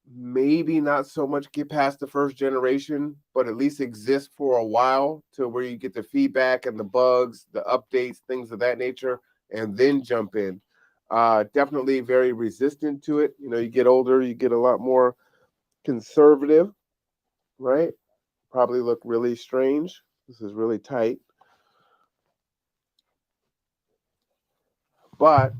Speaker 1: maybe not so much get past the first generation, but at least exist for a while to where you get the feedback and the bugs, the updates, things of that nature, and then jump in. Definitely very resistant to it. You get older, you get a lot more conservative, right? Probably look really strange. This is really tight. But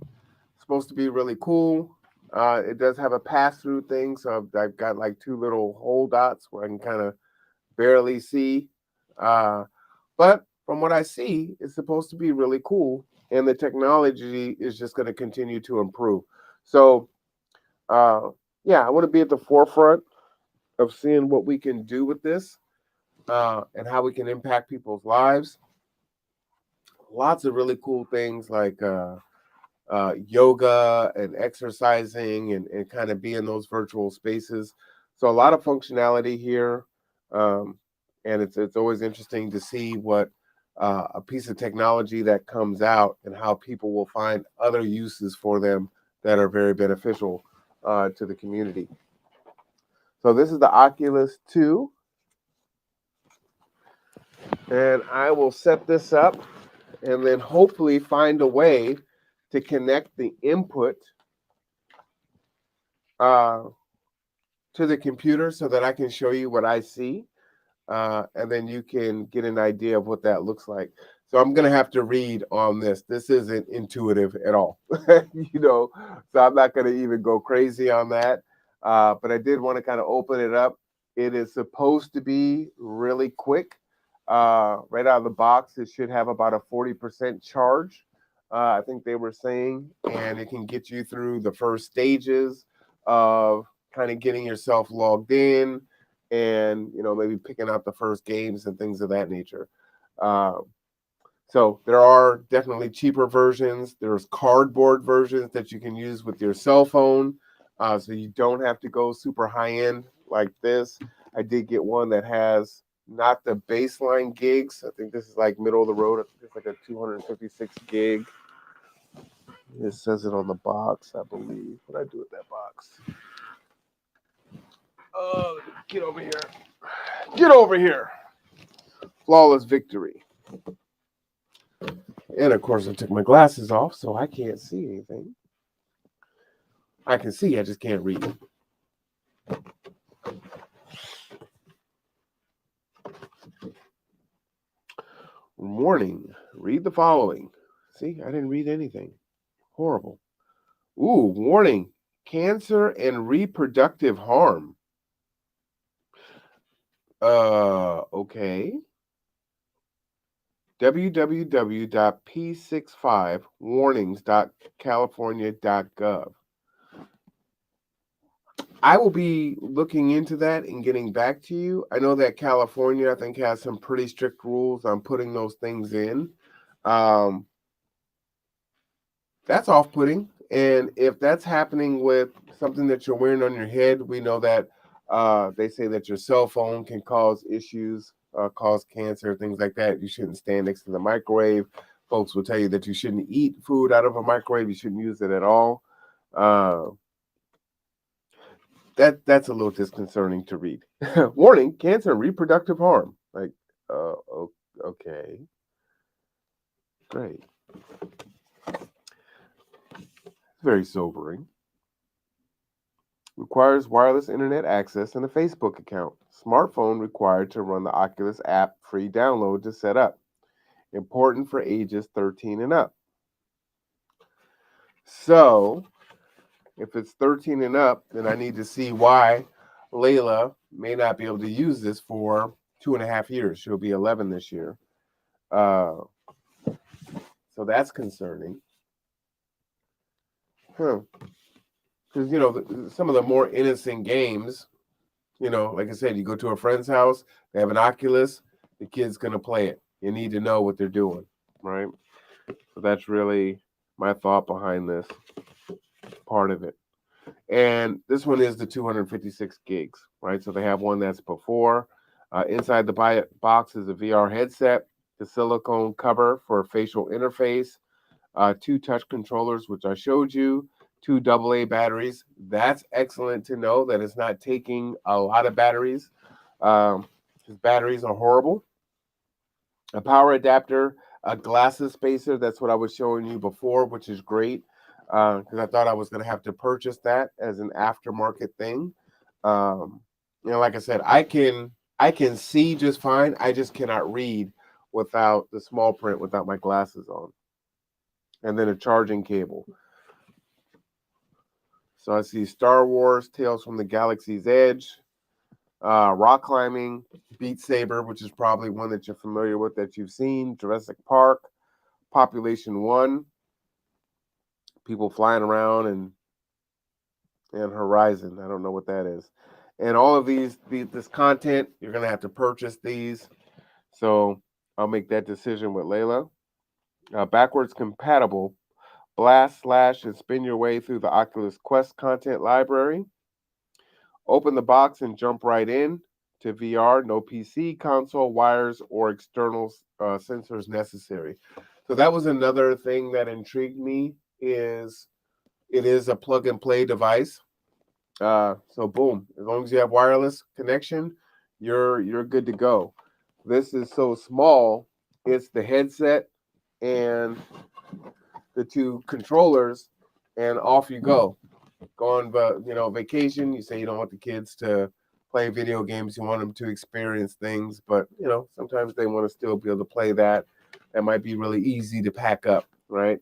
Speaker 1: it's supposed to be really cool. It does have a pass-through thing, so I've got like two little hole dots where I can kind of barely see. But from what I see, it's supposed to be really cool, and the technology is just going to continue to improve. So, yeah, I want to be at the forefront of seeing what we can do with this and how we can impact people's lives. Lots of really cool things like yoga and exercising and kind of be in those virtual spaces. So a lot of functionality here. And it's always interesting to see what a piece of technology that comes out and how people will find other uses for them that are very beneficial to the community. So this is the Oculus 2. And I will set this up and then hopefully find a way to connect the input to the computer so that I can show you what I see. And then you can get an idea of what that looks like. So I'm going to have to read on this. This isn't intuitive at all, so I'm not going to even go crazy on that. But I did want to kind of open it up. It is supposed to be really quick. Right out of the box, it should have about a 40% charge. I think they were saying, and it can get you through the first stages of kind of getting yourself logged in and, maybe picking out the first games and things of that nature. So there are definitely cheaper versions. There's cardboard versions that you can use with your cell phone. So you don't have to go super high end like this. I did get one that has not the baseline gigs. I think this is like middle of the road. I think it's like a 256 gig. It says it on the box, I believe. What did I do with that box? Oh, get over here. Get over here. Flawless victory. And of course, I took my glasses off, so I can't see anything. I can see, I just can't read. Warning, read the following. See, I didn't read anything. Horrible. Ooh, warning, cancer and reproductive harm. Okay. www.p65warnings.california.gov. I will be looking into that and getting back to you. I know that California, I think, has some pretty strict rules on putting those things in. That's off-putting. And if that's happening with something that you're wearing on your head, we know that they say that your cell phone can cause issues, cause cancer, things like that. You shouldn't stand next to the microwave. Folks will tell you that you shouldn't eat food out of a microwave. You shouldn't use it at all. that's a little disconcerting to read. Warning: cancer and reproductive harm. Like, okay, great. Very sobering. Requires wireless internet access and a Facebook account. Smartphone required to run the Oculus app. Free download to set up. Important for ages 13 and up. So, if it's 13 and up, then I need to see why Layla may not be able to use this for 2.5 years. She'll be 11 this year. So that's concerning. Because, some of the more innocent games, like I said, you go to a friend's house, they have an Oculus, the kid's going to play it. You need to know what they're doing, right? So that's really my thought behind this part of it. And this one is the 256 gigs, right? So they have one that's before. Inside the box is a VR headset, the silicone cover for facial interface, 2 touch controllers, which I showed you, 2 AA batteries. That's excellent to know that it's not taking a lot of batteries. Because batteries are horrible. A power adapter, a glasses spacer. That's what I was showing you before, which is great. Because I thought I was going to have to purchase that as an aftermarket thing. Like I said, I can see just fine. I just cannot read without the small print, without my glasses on. And then a charging cable. So I see Star Wars, Tales from the Galaxy's Edge, rock climbing, Beat Saber, which is probably one that you're familiar with, that you've seen, Jurassic Park, Population 1, people flying around, and Horizon. I don't know what that is. And all of this content, you're going to have to purchase these. So I'll make that decision with Layla. Backwards compatible. Blast, slash, and spin your way through the Oculus Quest content library. Open the box and jump right in to VR. No PC, console, wires, or external sensors necessary. So that was another thing that intrigued me, is it is a plug-and-play device. So boom, as long as you have wireless connection, you're good to go. This is so small, it's the headset and the 2 controllers, and off you go. Go on, vacation. You say you don't want the kids to play video games. You want them to experience things, but sometimes they want to still be able to play that. That might be really easy to pack up, right?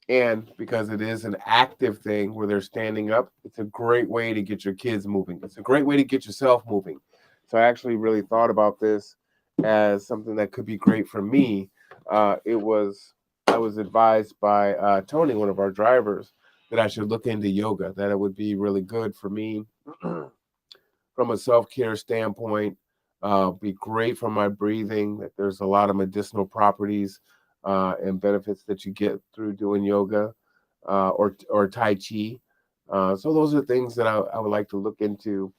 Speaker 1: And because it is an active thing where they're standing up, it's a great way to get your kids moving. It's a great way to get yourself moving. So I actually really thought about this as something that could be great for me. I was advised by Tony, one of our drivers, that I should look into yoga, that it would be really good for me from a self-care standpoint, be great for my breathing, that there's a lot of medicinal properties and benefits that you get through doing yoga or Tai Chi. So those are things that I would like to look into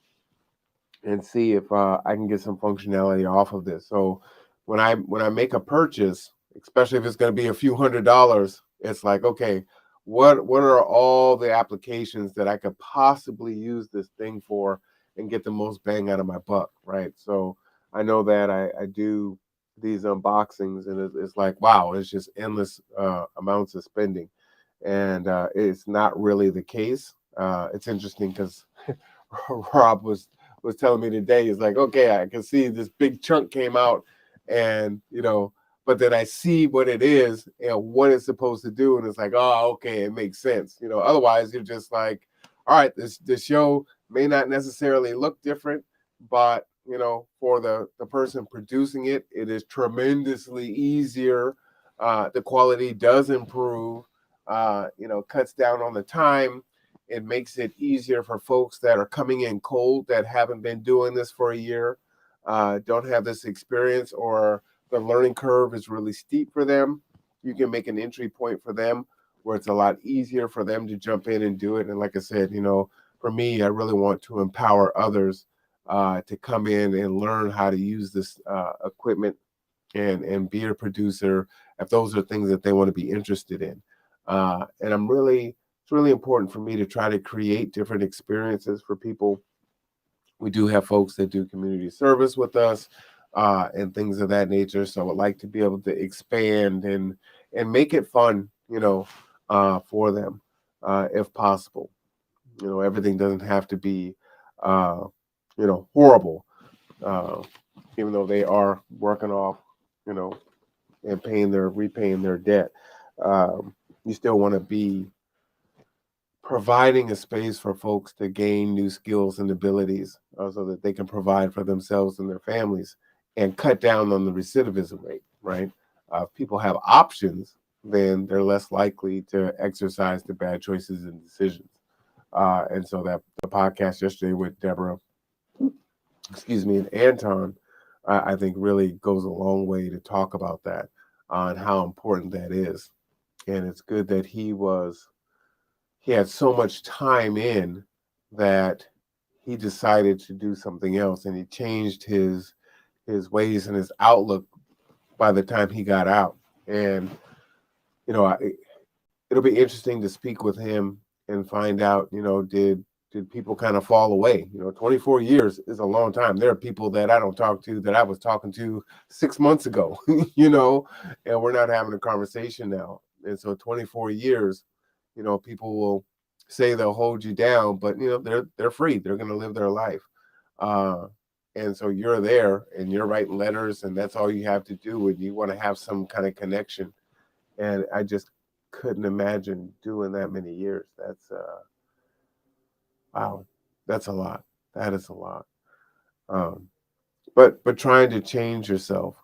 Speaker 1: and see if I can get some functionality off of this. So when I make a purchase, especially if it's going to be a few $100s, it's like, okay, what are all the applications that I could possibly use this thing for and get the most bang out of my buck, right? So I know that I do these unboxings, and it's like, wow, it's just endless amounts of spending, and it's not really the case. It's interesting because Rob was telling me today, he's like, okay, I can see this big chunk came out, and but then I see what it is and what it's supposed to do, and it's like, oh, okay, it makes sense. Otherwise you're just like, all right, this show may not necessarily look different, but for the person producing it, it is tremendously easier. The quality does improve, cuts down on the time. It makes it easier for folks that are coming in cold, that haven't been doing this for a year, don't have this experience, or the learning curve is really steep for them. You can make an entry point for them where it's a lot easier for them to jump in and do it. And like I said, for me, I really want to empower others to come in and learn how to use this equipment and be a producer, if those are things that they want to be interested in. And I'm really it's really important for me to try to create different experiences for people. We do have folks that do community service with us and things of that nature. So I would like to be able to expand and make it fun, for them if possible. Everything doesn't have to be, horrible, uh, even though they are working off, you know, and repaying their debt. You still want to be providing a space for folks to gain new skills and abilities so that they can provide for themselves and their families and cut down on the recidivism rate, right? If people have options, then they're less likely to exercise the bad choices and decisions. And so that the podcast yesterday with Deborah, and Anton, I think really goes a long way to talk about that and how important that is. And it's good that he had so much time in that he decided to do something else, and he changed his ways and his outlook by the time he got out. And it'll be interesting to speak with him and find out, did people kind of fall away? 24 years is a long time. There are people that I don't talk to that I was talking to 6 months ago, and we're not having a conversation now. And so 24 years, people will say they'll hold you down, but they're free. They're going to live their life. And so you're there and you're writing letters, and that's all you have to do. And you want to have some kind of connection. And I just couldn't imagine doing that many years. That's wow. That's a lot. That is a lot. But trying to change yourself.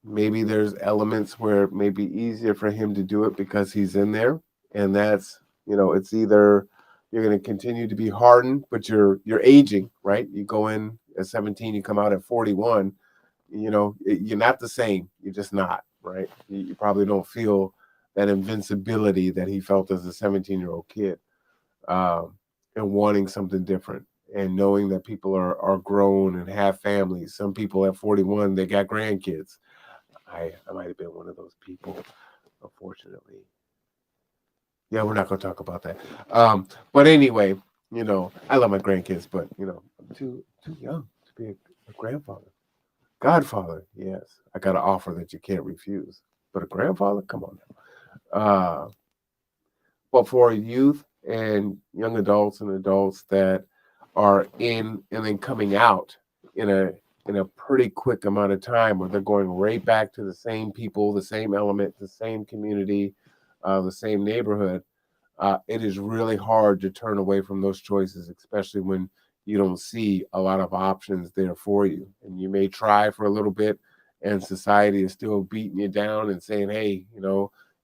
Speaker 1: Maybe there's elements where it may be easier for him to do it because he's in there. And that's, it's either you're going to continue to be hardened, but you're aging, right? You go in at 17, you come out at 41, you're not the same. You're just not, right? You probably don't feel that invincibility that he felt as a 17-year-old kid, and wanting something different and knowing that people are grown and have families. Some people at 41, they got grandkids. I might have been one of those people, unfortunately. Yeah, we're not going to talk about that. But anyway, I love my grandkids, but I'm too young to be a grandfather. Godfather, yes, I got an offer that you can't refuse. But a grandfather, come on now. But for youth and young adults and adults that are in and then coming out in a pretty quick amount of time, where they're going right back to the same people, the same element, the same community, the same neighborhood, it is really hard to turn away from those choices, especially when you don't see a lot of options there for you. And you may try for a little bit, and society is still beating you down and saying, hey,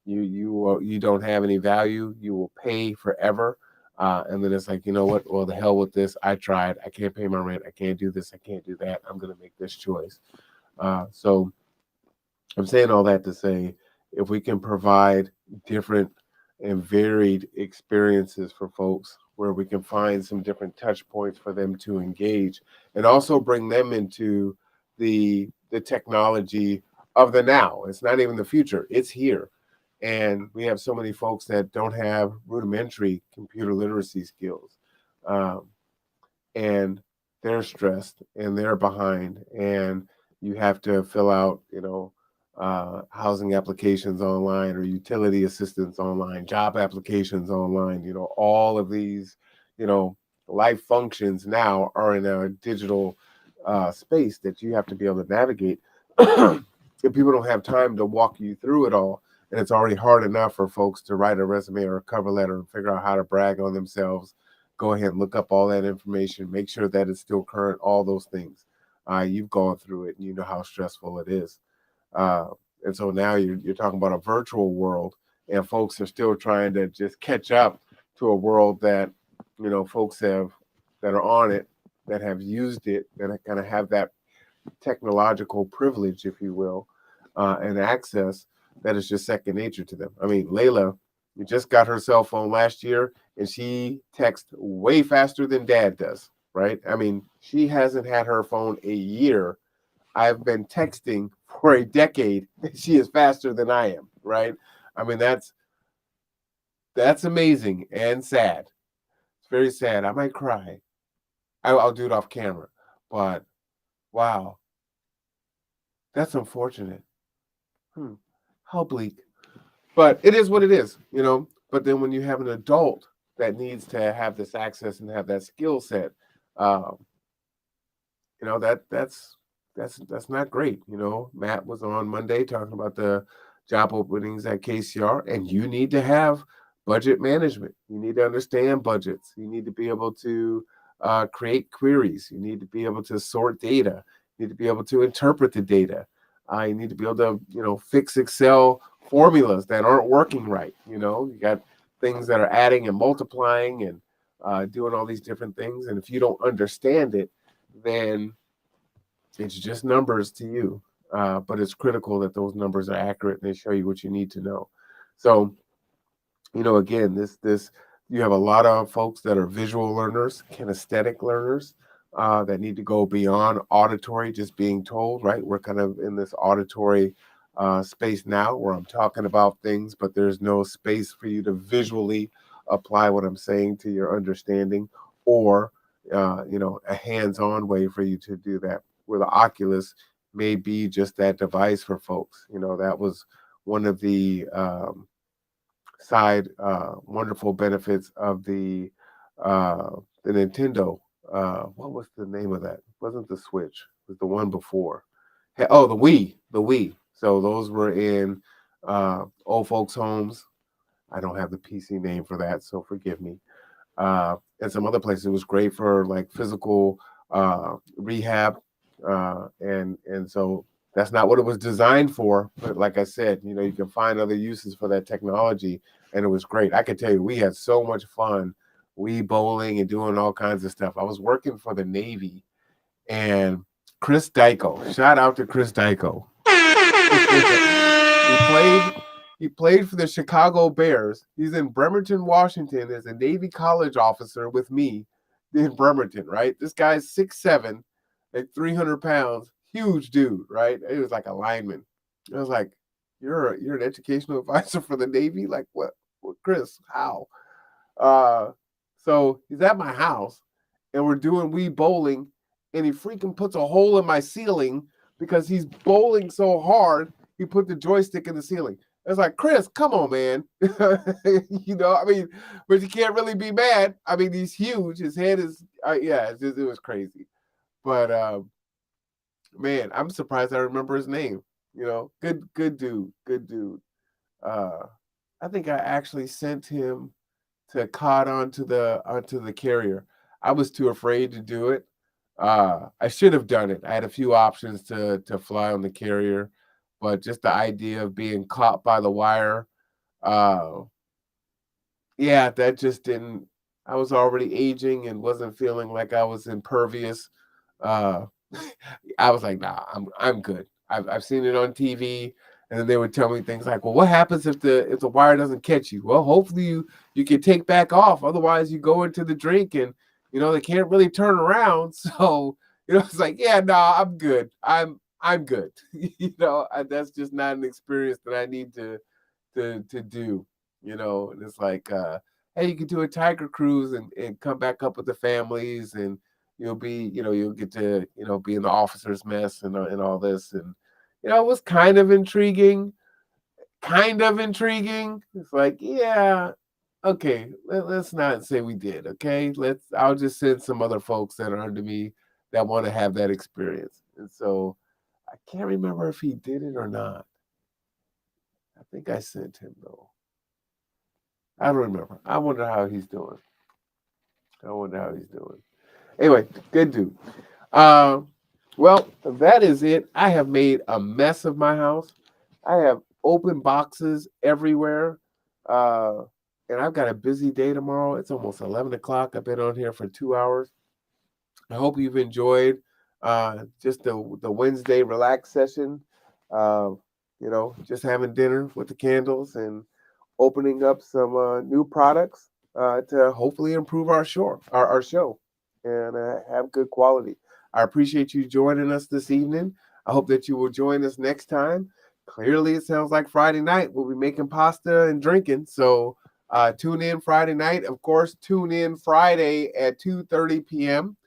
Speaker 1: you don't have any value. You will pay forever. And then it's like, you know what? Well, the hell with this. I tried. I can't pay my rent. I can't do this. I can't do that. I'm going to make this choice. So I'm saying all that to say, if we can provide different and varied experiences for folks where we can find some different touch points for them to engage, and also bring them into the technology of the now. It's not even the future. It's here. And we have so many folks that don't have rudimentary computer literacy skills. And they're stressed and they're behind. And you have to fill out, housing applications online or utility assistance online, job applications online, all of these, life functions now are in a digital space that you have to be able to navigate. If people don't have time to walk you through it all, and it's already hard enough for folks to write a resume or a cover letter and figure out how to brag on themselves, go ahead and look up all that information, make sure that it's still current, all those things. You've gone through it and you know how stressful it is. And so now you're talking about a virtual world, and folks are still trying to just catch up to a world that, folks that are on it, that have used it, that kind of have that technological privilege, if you will, and access that is just second nature to them. I mean, Layla just got her cell phone last year, and she texts way faster than Dad does, right? I mean, she hasn't had her phone a year. I've been texting for a decade. She is faster than I am, right? I mean, that's That's amazing and sad. It's very sad. I might cry. I'll do it off camera. But wow, that's unfortunate. How bleak. But it is what it is, you know. But then when you have an adult that needs to have this access and have that skill set, um, you know that's not great. You know, Matt was on Monday talking about the job openings at KCR, and you need to have budget management. You need to understand budgets. You need to be able to create queries. You need to be able to sort data. You need to be able to interpret the data. You need to be able to, you know, fix Excel formulas that aren't working right. You know, you got things that are adding and multiplying and doing all these different things. And if you don't understand it, then it's just numbers to you. But it's critical that those numbers are accurate and they show you what you need to know. So, you know, again, this you have a lot of folks that are visual learners, kinesthetic learners, that need to go beyond auditory, just being told, right? We're kind of in this auditory space now where I'm talking about things, but there's no space for you to visually apply what I'm saying to your understanding, or you know, a hands-on way for you to do that, where the Oculus may be just that device for folks. You know, that was one of the side wonderful benefits of the Nintendo. What was the name of that? It wasn't the Switch? It was the one before. Oh, the Wii. The Wii. So those were in old folks' homes. I don't have the PC name for that, so forgive me. And some other places. It was great for like physical rehab, and so that's not what it was designed for. But like I said, you know, you can find other uses for that technology, and it was great. I can tell you, we had so much fun, we bowling and doing all kinds of stuff. I was working for the Navy, and Chris Dyko, shout out to Chris Dyko. he played. He played for the Chicago Bears. He's in Bremerton, Washington, as a Navy college officer with me in Bremerton. Right, this guy's 6'7", like 300 pounds, huge dude. Right, he was like a lineman. I was like, "You're an educational advisor for the Navy? Like what Chris? How?" So he's at my house, and we're doing Wii bowling, and he freaking puts a hole in my ceiling because he's bowling so hard. He put the joystick in the ceiling. It's like, Chris, come on, man. You know, I mean, but you can't really be mad. I mean, he's huge. His head is, yeah, it was crazy. But man, I'm surprised I remember his name. You know, good dude, good dude. I think I actually sent him to COD onto the carrier. I was too afraid to do it. I should have done it. I had a few options to fly on the carrier, but just the idea of being caught by the wire, uh, yeah, that just didn't. I was already aging and wasn't feeling like I was impervious. Uh, I was like, nah, I'm good. I've seen it on TV, and then they would tell me things like, well, what happens if the wire doesn't catch you? Well, hopefully you can take back off. Otherwise, you go into the drink, and you know they can't really turn around. So you know, it's like, yeah, nah, I'm good. I'm good. You know, that's just not an experience that I need to do. You know, and it's like, hey, you can do a Tiger cruise and come back up with the families, and you'll get to, you know, be in the officer's mess and all this. And, you know, it was kind of intriguing. It's like, yeah, okay, let's not say we did. Okay. I'll just send some other folks that are under me that want to have that experience. And so I can't remember if he did it or not. I think I sent him though. I don't remember. I wonder how he's doing. Anyway, good dude. Well, that is it. I have made a mess of my house. I have open boxes everywhere. And I've got a busy day tomorrow. It's almost 11 o'clock. I've been on here for 2 hours. I hope you've enjoyed just the Wednesday relax session. Uh, you know, just having dinner with the candles and opening up some new products to hopefully improve our show and have good quality. I appreciate you joining us this evening. I hope that you will join us next time. Clearly, it sounds like Friday night. We'll be making pasta and drinking. So Tune in Friday night. Of course, tune in Friday at 2:30 p.m.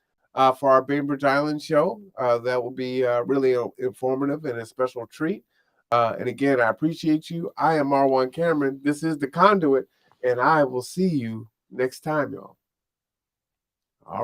Speaker 1: For our Bainbridge Island show. That will be really informative and a special treat. And again, I appreciate you. I am Marwan Cameron. This is The Conduit, and I will see you next time, y'all. All right.